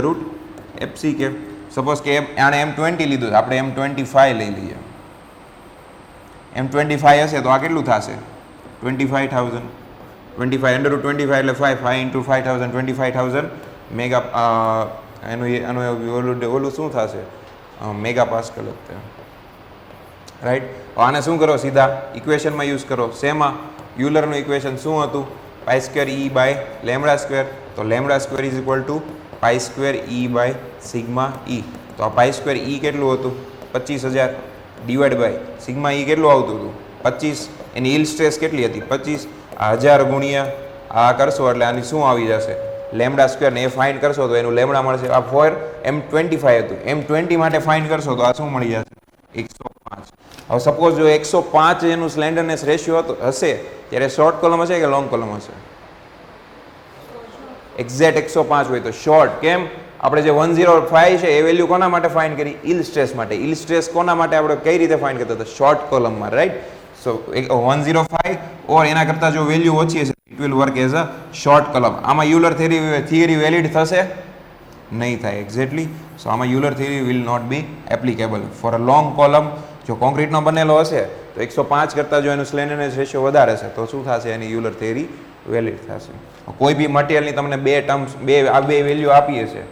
રૂટ FCK. સપોઝ કે આણે M20 લીધું છે, આપણે M25 લઈ લઈએ. M25 હશે તો આ કેટલું થશે? 25000. 25 અંડર રૂટ 25 એટલે 5 × 5000 25000 મેગા. એનું ઓલું શું થશે? મેગા પાસ્કલ હતું, રાઈટ? આને શું કરો? સીધા ઇક્વેશનમાં યુઝ કરો. શેમાં? યુલરનું ઇક્વેશન શું હતું? Pi square E by lambda square. તો lambda square is equal to pi square E by sigma E. તો આ પાઈ સ્ક્વેર ઈ કેટલું હતું? 25000 ડિવાઈડ બાય સિગ્મા ઈ કેટલું આવતું હતું? 25. એની ઈલ્ડ સ્ટ્રેસ કેટલી હતી? 25. આ 1000 ગુણ્યા આ કરશો એટલે આની શું આવી જશે? Lambda square. ને એ ફાઇન્ડ કરશો તો એનું લેમ્ડા મળશે. આ ફોર M25 હતું. M20 માટે ફાઇન્ડ કરશો તો આ શું મળી જશે? 105. હવે સપોઝ જો 105 એનું સ્લેન્ડરનેસ રેશિયો હશે ત્યારે શોર્ટ કોલમ હશે કે લોંગ કોલમ હશે? એક્ઝેક્ટ 105 હોય તો શોર્ટ. કેમ? આપણે જે 105 છે એ વેલ્યુ કોના માટે ફાઇન્ડ કરી? ઈલ્ડ સ્ટ્રેસ માટે. ઈલ્ડ સ્ટ્રેસ કોના માટે આપણે કઈ રીતે ફાઇન્ડ કરતા હતા? શોર્ટ કોલમમાં, રાઈટ? સો 105 ઓર એના કરતાં જો વેલ્યુ ઓછી હશે it will work as a short column. આમાં યુલર થિયરી વેલિડ થશે? નહીં થાય. એક્ઝેક્ટલી. સો આમાં Euler theory will not be applicable for a long column. જો કોન્ક્રીટનો બનેલો હશે તો 105 કરતાં જો એનું સ્લેન્ડરનેસ રેશિયો વધારે હશે તો શું થશે? એની યુલર થિયરી વેલિડ થશે. કોઈ બી મટીરિયલની તમને બે ટર્મ્સ બે વેલ્યુ આપી હશે,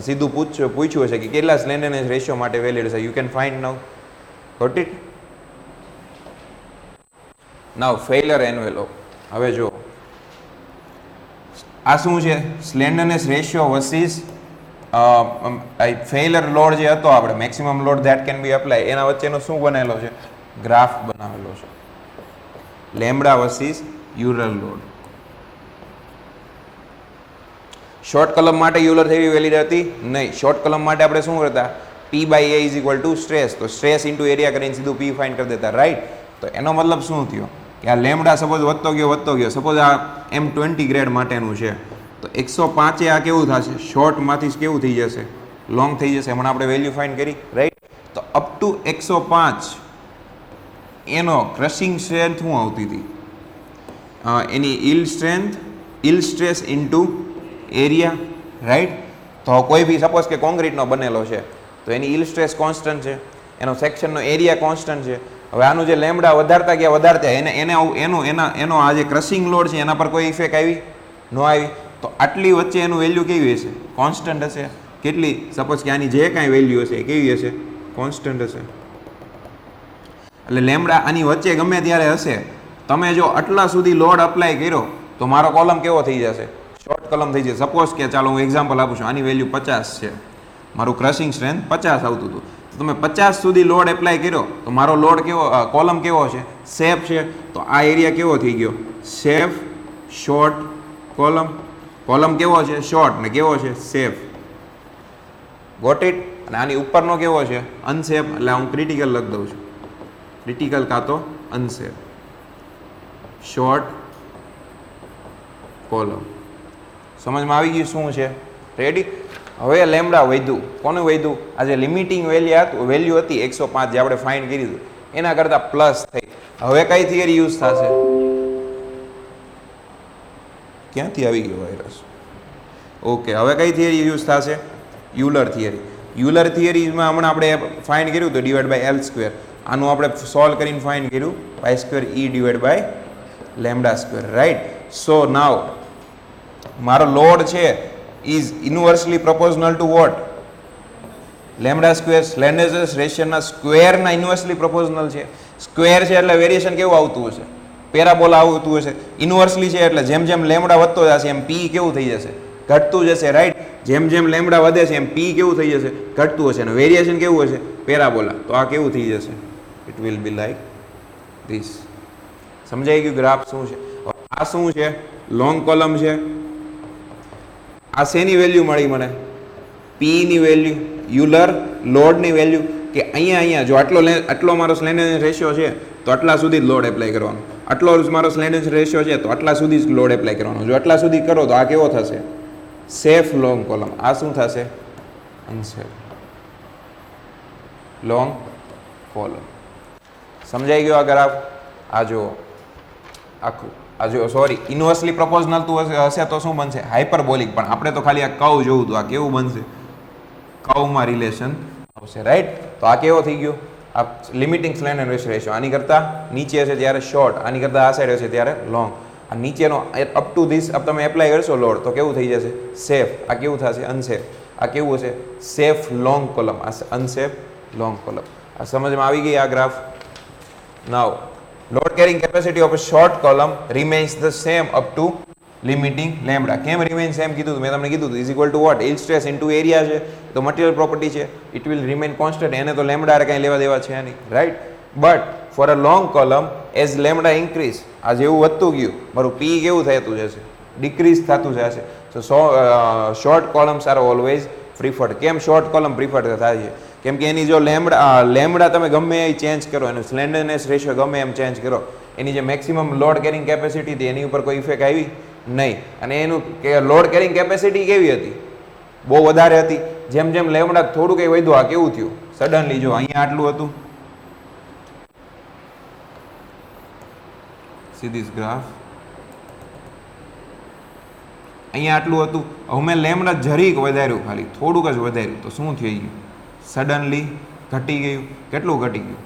સીધું પૂછ્યું હશે કે કેટલા સ્લેન્ડરનેસ રેશિયો માટે વેલિડ છે, you can find now. Got it? Now failure envelope. હવે જો આ શું છે? Slenderness ratio versus failure load જે હતો આપણે maximum load that can be apply, એના વચ્ચેનો શું બનેલો છે? ગ્રાફ બનાવેલો છે. Lambda versus Euler load. Short column માટે યુલર થિયરી વેલિડ હતી નહીં. શોર્ટ કલમ માટે આપણે શું કરતા? P by A is equal to stress, તો સ્ટ્રેસ ઇન્ટુ એરિયા કરીને સીધું P ફાઇન્ડ કરી દેતા, રાઈટ? તો એનો મતલબ શું થયો કે આ લેમ્બડા સપોઝ વધતો ગયો, સપોઝ આ M20 ગ્રેડ માટેનું છે, તો 105 આ કેવું થશે? શોર્ટમાંથી કેવું થઈ જશે? લોંગ થઈ જશે. હમણાં આપણે વેલ્યુ ફાઇન્ડ કરી, રાઈટ? તો અપ ટુ 105 એનો ક્રશિંગ સ્ટ્રેન્થ શું આવતી હતી? એની yield stress into area, right? તો કોઈ બી સપોઝ કે કોન્ક્રીટનો બનેલો છે તો એની ઇલ્ડ સ્ટ્રેસ કોન્સ્ટન્ટ છે, એનો સેક્શનનો એરિયા કોન્સ્ટન્ટ છે. હવે આનું જે લેમ્બડા વધારતા એનો આ જે ક્રશિંગ લોડ છે એના પર કોઈ ઇફેક્ટ આવી ન આવી, તો આટલી વચ્ચે એનું વેલ્યુ કેવી હશે? કોન્સ્ટન્ટ હશે. કેટલી? સપોઝ કે આની જે કાંઈ વેલ્યુ હશે એ કેવી હશે? કોન્સ્ટન્ટ હશે. એટલે લેમ્બડા આની વચ્ચે ગમે ત્યારે હશે. તમે જો આટલા સુધી લોડ અપ્લાય કર્યો તો મારો કોલમ કેવો થઈ જશે? શોર્ટ કલમ થઈ જશે. સપોઝ કે ચાલો હું એક્ઝામ્પલ આપું છું, આની વેલ્યુ 50 છે, મારું ક્રશિંગ સ્ટ્રેન્થ 50 આવતું હતું, તો તમે 50 સુધી લોડ એપ્લાય કર્યો તો મારો લોડ કેવો, કોલમ કેવો છે? સેફ છે. તો આ એરિયા કેવો થઈ ગયો? Safe short column. કોલમ કેવો છે? શોર્ટ, ને કેવો છે? સેફ. Got it? અને આની ઉપરનો કેવો છે? અનસેફ. એટલે હું ક્રિટિકલ લખી દઉં છું, ક્રિટિકલ કાં તો અનસેફ. Short column. સમજમાં આવી ગયું શું છે? રેડી? હવે લેમ્બડા વધ્યું. કોનું વધ્યું? આ જે લિમિટિંગ વેલ્યુ હતી 105 જે આપણે ફાઇન્ડ કરી હતું એના કરતાં પ્લસ થઈ. હવે કઈ થિયરી યુઝ થશે? ક્યાંથી આવી ગયો વાયરસ? ઓકે, હવે કઈ થિયરી યુઝ થશે? Euler theory. યુલર થિયરીમાં હમણાં આપણે ફાઇન્ડ કર્યું તો ડિવાઈડ બાય L સ્ક્વેર. આનું આપણે સોલ્વ કરીને ફાઇન્ડ કર્યું pi square E divide by lambda square, right? So now મારો લોડ છે is inversely proportional to what? Lambda square. Slenderness રેશિયોના સ્ક્વેરના ઇન્વર્સલી પ્રોપોર્શનલ છે. સ્ક્વેર છે એટલે વેરિએશન કેવું આવતું હશે? પેરાબોલા આવતું હશે. ઇન્વર્સલી છે એટલે જેમ જેમ લેમ્બડા વધતો જશે એમ P કેવું થઈ જશે? ઘટતું જશે, રાઈટ? જેમ જેમ લેમ્બડા વધે છે એમ P કેવું થઈ જશે? ઘટતું હશે. અને વેરિએશન કેવું હશે? પેરાબોલા. તો આ કેવું થઈ જશે? It will be like this. સમજાઈ ગયું ગ્રાફ શું છે? આ શું છે? લોંગ કોલમ છે. આ શેની વેલ્યુ મળી મને? P ની વેલ્યુ, યુલર લોડની વેલ્યુ, કે અહીંયા જો આટલો મારો સ્લેન્ડરનેસ રેશિયો છે તો આટલા સુધી જ લોડ એપ્લાય કરવાનો, આટલો મારો સ્લેન્ડરનેસ રેશિયો છે તો આટલા સુધી જ લોડ એપ્લાય કરવાનો. જો આટલા સુધી કરો તો આ કેવો થશે? Safe long column. આ શું થશે? Unsafe long column. સમજાઈ ગયો આ ગ્રાફ? આ જો આખું આ જો, સોરી, ઇન્વર્સલી પ્રોપોર્શનલ હશે તો શું બનશે? હાઇપરબોલિક. પણ આપણે તો ખાલી આ કર્વ જોવું તો આ કેવું બનશે? કર્વમાં રિલેશન આવશે, રાઈટ? તો આ કેવો થઈ ગયો? આ લિમિટિંગ સ્લેન્ડરનેસ રેશિયો. આની કરતાં નીચે હશે ત્યારે શોર્ટ, આની કરતાં આ સાઈડ હશે ત્યારે લોંગ. આ નીચેનો અપ ટુ ધીસ તમે એપ્લાય કરશો લોડ તો કેવું થઈ જશે? સેફ. આ કેવું થશે? અનસેફ. આ કેવું હશે? Safe long column. આ અનસેફ લોંગ કોલમ. આ સમજમાં આવી ગઈ આ graph? Now load carrying capacity of a short column remains the same up to limiting lambda. કેમ remain same કીધું? મેં તમને કીધું is equal to what? yield stress into area છે તો મટીરિયલ પ્રોપર્ટી છે, it will remain constant. એને તો લેમ્બડા કાંઈ લેવા દેવા છે નહીં, right? But four a long column as lambda increase, આ જેવું વધતું ગયું મારું P કેવું થતું જશે? ડિક્રીઝ થતું જશે. So short columns are always preferred. કેમ શોર્ટ કોલમ પ્રિફર્ડ થાય છે? કેમ કે એની જો લેમ્બડા તમે ગમે એ ચેન્જ કરો, એનું સ્લેન્ડરનેસ રેશિયો ગમે એમ ચેન્જ કરો, એની જે મેક્સિમમ લોડ કેરિંગ કેપેસિટી હતી એની ઉપર કોઈ ઇફેક્ટ આવી નહીં. અને એનું લોડ કેરિંગ કેપેસિટી કેવી હતી? બહુ વધારે હતી. જેમ જેમ લેમ્બડા થોડું કંઈ વધ્યું, આ કેવું થયું? સડનલી જો અહીંયા આટલું હતું, સી ધીસ ગ્રાફ, અહીંયા આટલું હતું. હવે મેં લેમ્બડા જરીક વધાર્યું, ખાલી થોડુંક જ વધાર્યું, તો શું થઈ ગયું? સડનલી ઘટી ગયું. કેટલું ઘટી ગયું?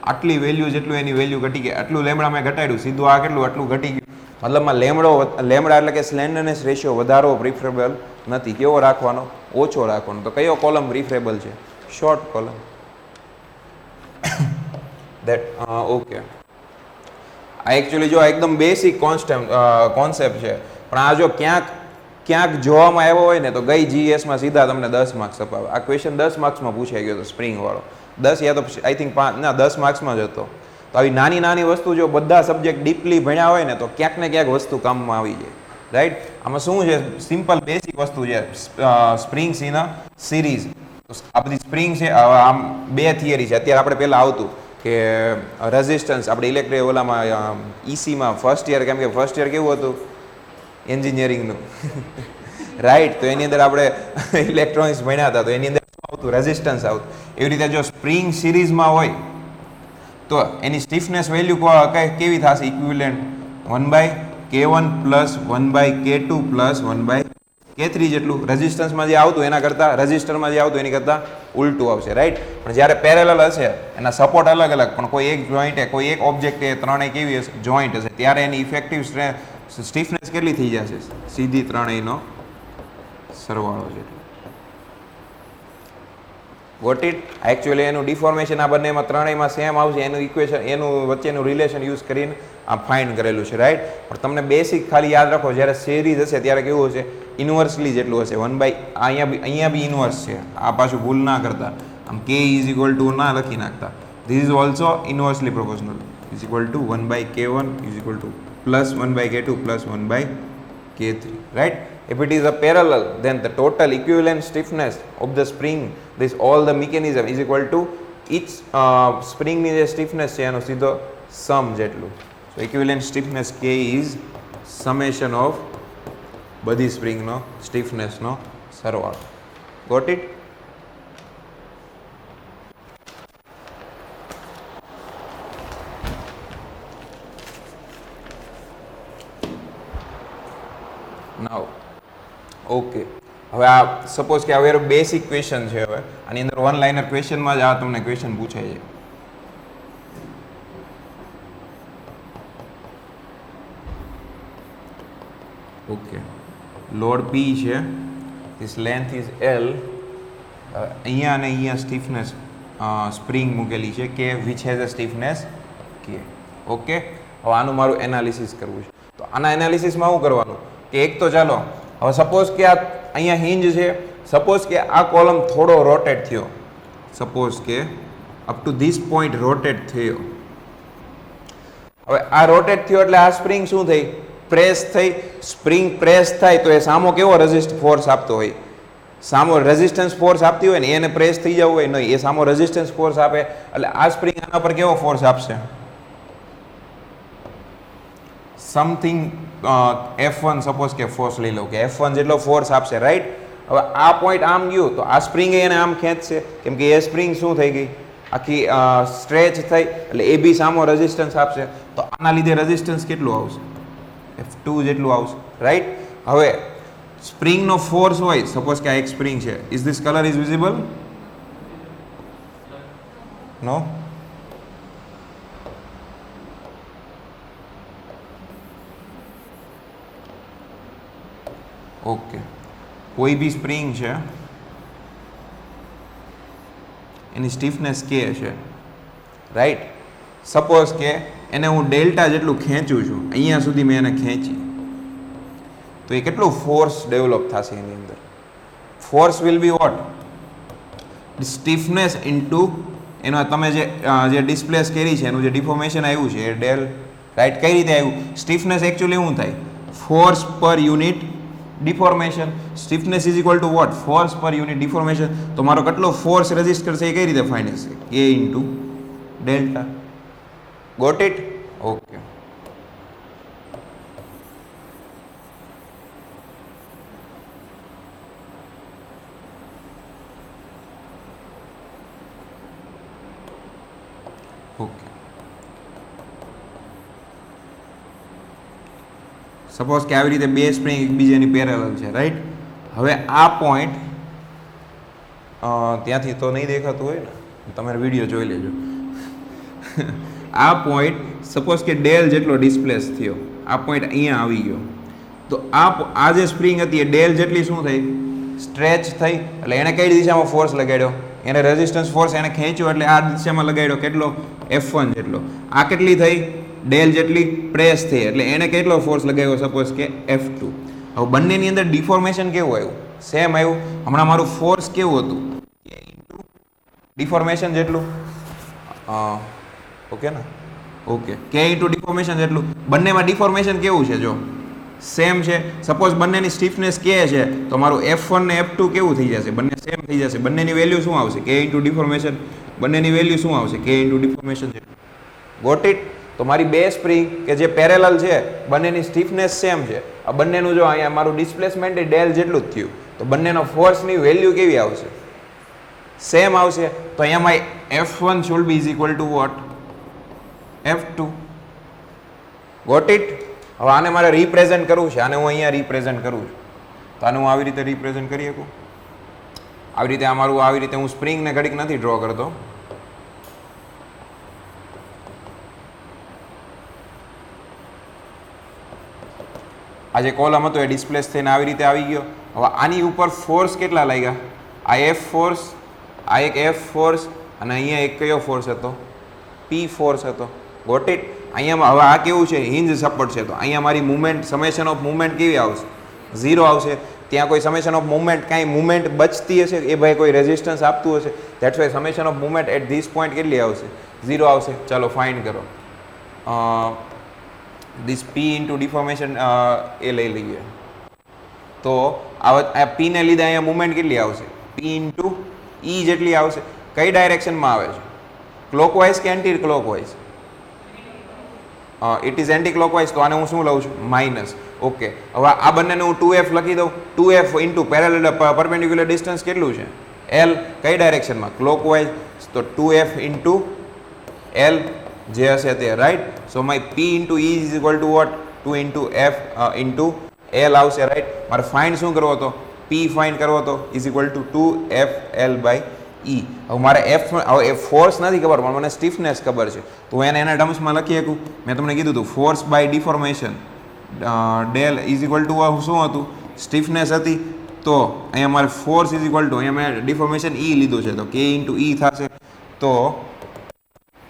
આટલી વેલ્યુ જેટલું એની વેલ્યુ ઘટી ગઈ. આટલું લેમ્બડા મેં ઘટાડ્યું, સીધું આ કેટલું? આટલું ઘટી ગયું. મતલબમાં લેમડા એટલે કે સ્લેન્ડરનેસ રેશિયો વધારો પ્રિફરેબલ નથી. કેવો રાખવાનો? ઓછો રાખવાનો. તો કયો કોલમ પ્રિફરેબલ છે? Short column. That okay. આ એકચ્યુઅલી જો એકદમ બેસિક કોન્સેપ્ટ છે, પણ આ જો ક્યાંક જોવામાં આવ્યો હોય ને તો ગઈ જીએસમાં સીધા તમને 10 માર્ક્સ અપાવે. આ ક્વેશ્ચન 10 માર્ક્સમાં પૂછાઈ ગયો હતો સ્પ્રિંગ વાળો. 10 યા તો આઈ થિંક 5 ના 10 માર્ક્સમાં જ હતો. તો આવી નાની નાની વસ્તુ જો બધા સબ્જેક્ટ ડીપલી ભણ્યા હોય ને તો ક્યાંક ને ક્યાંક વસ્તુ કામમાં આવી જાય. રાઈટ? આમાં શું છે? સિમ્પલ બેસિક વસ્તુ છે. Springs in a series. આ બધી સ્પ્રિંગ છે. આમ બે થિયરી છે. અત્યારે આપણે પહેલાં આવતું કે રેઝિસ્ટન્સ આપણે ઇલેક્ટ્રિક ઓલામાં ઈસીમાં ફર્સ્ટ યર, કેમ કે ફર્સ્ટ યર કેવું હતું એન્જિનિયરિંગનું રાઈટ? તો એની અંદર આપણે ઇલેક્ટ્રોનિક્સ ભણ્યા હતા, તો એની અંદર શું આવતું? રેઝિસ્ટન્સ આવતું. એવી રીતે જો સ્પ્રિંગ સિરીઝમાં હોય તો એની સ્ટીફનેસ વેલ્યુ કેવી થશે? Equivalent 1/K1 plus 1/K2 plus 1/K3 જેટલું. રેઝિસ્ટન્સમાં જે આવતું એના કરતાં, રજિસ્ટરમાં જે આવતું એની કરતાં ઉલટું આવશે. રાઈટ? પણ જ્યારે પેરેલલ હશે, એના સપોર્ટ અલગ અલગ, પણ કોઈ એક જોઈન્ટ કોઈ એક ઓબ્જેક્ટ એ ત્રણેય કેવી હશે? જોઈન્ટ હશે. ત્યારે એની ઇફેક્ટિવ સ્ટીફનેસ કેટલી થઈ જશે? સીધી ત્રણેયનો સરવાળો છે. What it? એકચ્યુઅલી એનું ડિફોર્મેશન આ બંનેમાં ત્રણેયમાં સેમ આવશે. એનું ઇક્વેશન, એનું વચ્ચેનું રિલેશન યુઝ કરીને આ ફાઇન્ડ કરેલું છે. રાઈટ? પણ તમને બેસિક ખાલી યાદ રાખો, જ્યારે સિરીઝ હશે ત્યારે કેવું હશે? ઇન્વર્સલી જેટલું હશે. 1 અહીંયા બી ઇન્વર્સ છે. આ પાછું ભૂલ ના કરતા. આમ K ઇઝ ઇક્વલ ટુ ના લખી નાખતા. This is also inversely proportional. Is equal to 1/K1 is equal to plus 1/K2 plus 1/K3. Right? If it is a parallel, then the total equivalent stiffness of the spring, this all the mechanism is equal to each spring ની જે stiffness છે એનો સીધો sum જેટલું. So equivalent stiffness K is summation of બધી spring નો stiffness નો સરવાળો. Got it? Now okay. હવે આ સપોઝ કે આ વેરો બેસિક ક્વેશ્ચન છે. હવે આની અંદર વન લાઇનર ક્વેશ્ચનમાં જ આ તમને ક્વેશ્ચન પૂછાય છે. ઓકે. લોડ P છે, ધીસ લેન્થ ઇઝ L. અહીંયા અને અહીંયા સ્ટીફનેસ સ્પ્રિંગ મૂકેલી છે કે which has a stiffness K. Okay. હવે આનું મારું એનાલિસિસ કરવું છે. તો આના એનાલિસિસમાં શું કરવાનું કે એક તો ચાલો હવે સપોઝ કે આ અહીંયા હિંજ છે, સપોઝ કે આ કોલમ થોડો રોટેટ થયો, સપોઝ કે up to this point rotate થયો. હવે આ રોટેટ થયો એટલે આ સ્પ્રિંગ શું થઈ? પ્રેસ થઈ. સ્પ્રિંગ પ્રેસ થાય તો એ સામો કેવો ફોર્સ આપતો હોય? સામો રેઝિસ્ટન્સ ફોર્સ આપતી હોય ને, એને પ્રેસ થઈ જવું હોય નહીં, એ સામો રેઝિસ્ટન્સ ફોર્સ આપે એટલે આ સ્પ્રિંગ આના પર કેવો ફોર્સ આપશે? સમથિંગ F1 સપોઝ કે ફોર્સ લઈ લો કે F1 જેટલો ફોર્સ આપશે. રાઈટ? હવે આ પોઈન્ટ આમ ગયું તો આ સ્પ્રિંગ એને આમ ખેંચશે, કેમ કે એ સ્પ્રિંગ શું થઈ ગઈ? આખી સ્ટ્રેચ થઈ એટલે એ બી સામો રેઝિસ્ટન્સ આપશે. તો આના લીધે રેઝિસ્ટન્સ કેટલું આવશે? F2 જેટલું આવશે. રાઈટ? હવે સ્પ્રિંગનો ફોર્સ હોય, સપોઝ કે આ એક સ્પ્રિંગ છે. Is this colour is visible? No? Okay. કોઈ બી સ્પ્રિંગ છે એની સ્ટીફનેસ K છે. રાઈટ? સપોઝ કે એને હું ડેલ્ટા જેટલું ખેંચું છું, અહીંયા સુધી મેં એને ખેંચી, તો એ કેટલું ફોર્સ ડેવલપ થશે એની અંદર? Force will be what? Stiffness into એનો તમે જે ડિસ્પ્લેસ કરી છે એનું જે ડિફોર્મેશન આવ્યું છે એ ડેલ. રાઈટ? કઈ રીતે આવ્યું? સ્ટીફનેસ એકચ્યુઅલી શું થાય? Force per unit deformation. Stiffness is equal to what? Force per unit deformation. તો મારો કેટલો ફોર્સ રેઝિસ્ટ કરશે એ કઈ રીતે ફાઇન્ડ હશે? K into delta. Got it? Okay. Okay. Suppose કે આવી રીતે બે સ્પ્રિંગ એકબીજાની પેરેલલ છે. રાઈટ? હવે આ પોઈન્ટ ત્યાંથી તો નહીં દેખાતું હોય ને, તમારે વિડીયો જોઈ લેજો. આ પોઈન્ટ સપોઝ કે ડેલ જેટલો ડિસ્પ્લેસ થયો. આ પોઈન્ટ અહીંયા આવી ગયો, તો આ જે સ્પ્રિંગ હતી એ ડેલ જેટલી શું થઈ, સ્ટ્રેચ થઈ, એટલે એને કઈ દિશામાં ફોર્સ લગાડ્યો, એને રેઝિસ્ટન્સ ફોર્સ એને ખેંચ્યો એટલે આ દિશામાં લગાડ્યો, કેટલો, F1 જેટલો. આ કેટલી થઈ, ડેલ જેટલી પ્રેસ થઈ, એટલે એને કેટલો ફોર્સ લગાવ્યો, સપોઝ કે F2. હવે બંનેની અંદર ડિફોર્મેશન કેવું આવ્યું, સેમ આવ્યું. હમણાં મારું ફોર્સ કેવું હતું, K ઇન્ટુ ડિફોર્મેશન જેટલું, ઓકે ને, ઓકે, K ઇન્ટુ ડિફોર્મેશન જેટલું. બંનેમાં ડિફોર્મેશન કેવું છે, જો સેમ છે. સપોઝ બંનેની સ્ટીફનેસ K છે તો મારું F1 ને F2 કેવું થઈ જશે, બંને સેમ થઈ જશે. બંનેની વેલ્યુ શું આવશે, K ઇન્ટુ ડિફોર્મેશન. બંનેની વેલ્યુ શું આવશે, K ઇન્ટુ ડિફોર્મેશન જેટલું. Got it? તો મારી બે સ્પ્રિંગ કે જે પેરેલલ છે, બંનેની સ્ટીફનેસ સેમ છે. આ બંનેનું જો અહીંયા મારું ડિસ્પ્લેસમેન્ટ ડેલ જેટલું જ થયું, તો બંનેનો ફોર્સની વેલ્યુ કેવી આવશે, સેમ આવશે. તો અહીંયામાં F1 should be is equal to what, F2. Got it? હવે આને મારે રિપ્રેઝન્ટ કરવું છે, આને હું અહીંયા રિપ્રેઝન્ટ કરું છું, તો આને હું આવી રીતે રિપ્રેઝન્ટ કરી શકું. આવી રીતે આ મારું, આવી રીતે હું સ્પ્રિંગને ઘડીક નથી ડ્રો કરતો. આ જે કોલમ હતો એ ડિસ્પ્લેસ થઈને આવી રીતે આવી ગયો. હવે આની ઉપર ફોર્સ કેટલા લાગ્યા, આ F ફોર્સ, આ એક F ફોર્સ, અને અહીંયા એક કયો ફોર્સ હતો, P ફોર્સ હતો. Got it? અહીંયા હવે આ કેવું છે, હિન્જ સપોર્ટ છે, તો અહીંયા મારી મુવમેન્ટ, સમેશન ઓફ મુવમેન્ટ કેવી આવશે, 0 આવશે. ત્યાં કોઈ સમેશન ઓફ મુવમેન્ટ, કાંઈ મુવમેન્ટ બચતી હશે એ ભાઈ કોઈ રેઝિસ્ટન્સ આપતું હશે, that's why summation of movement at this point કેટલી આવશે, 0 આવશે. ચાલો ફાઇન્ડ કરો. ધીસ P ઇન્ટુ ડિફોર્મેશન એ લઈ લઈએ, તો આ P ને લીધે અહીંયા મુવમેન્ટ કેટલી આવશે, P ઇન્ટુ E જેટલી આવશે. કઈ ડાયરેક્શનમાં આવે છે, ક્લોકવાઇઝ કે anti clockwise? It is anti clockwise, તો આને હું શું લઉં છું, માઇનસ. ઓકે, હવે આ બંનેને હું 2F લખી દઉં. 2F into parallel perpendicular distance કેટલું છે, L. કઈ ડાયરેક્શનમાં, ક્લોકવાઇઝ, તો 2F ઇન્ટુ L જે હશે તે, right. So my P into E is equal to what, 2 into F into L આવશે, રાઈટ. મારે ફાઇન્ડ શું કરવો હતો, P ફાઇન્ડ કરવો હતો, is equal to 2FL by E. હવે મારે હવે ફોર્સ નથી ખબર, પણ મને સ્ટીફનેસ ખબર છે, તો એને એના ટર્મ્સમાં લખી શકું. મેં તમને કીધું હતું force by deformation del is equal to શું હતું, સ્ટીફનેસ હતી. તો અહીંયા મારે ફોર્સ ઇઝ ઇક્વલ ટુ, અહીંયા મેં ડિફોર્મેશન E લીધું છે, તો K ઇન્ટુ E થશે. તો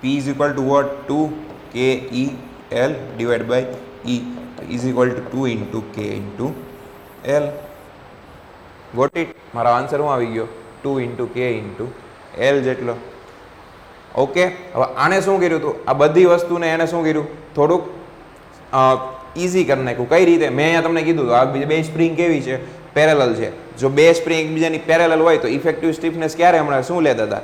P is equal to what, 2KEL divide by E is equal to 2 into K into L. Got it? મારો આન્સર હું આવી ગયો, 2 ઇન્ટુ K ઇન્ટુ L જેટલો. ઓકે, હવે આને શું કર્યું હતું, આ બધી વસ્તુને એને શું કર્યું, થોડુંક ઇઝી કરી નાખ્યું. કઈ રીતે, મેં અહીંયા તમને કીધું આ બે સ્પ્રિંગ કેવી છે, પેરેલલ છે. જો બે સ્પ્રિંગ એકબીજાની પેરેલલ હોય તો ઇફેક્ટિવ સ્ટીફનેસ ક્યારે હમણાં શું લેતા હતા,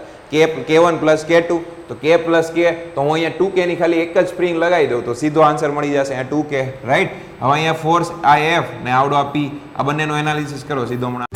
K1 પ્લસ K2, તો K પ્લસ K, તો હું અહીંયા 2K ની ખાલી એક જ સ્પ્રિંગ લગાવી દઉં તો સીધો આન્સર મળી જશે, અહીંયા 2K, રાઈટ. હવે અહીંયા ફોર્સ આ F ને આવડો આ P, આ બંનેનો એનાલિસિસ કરો સીધો હમણાં.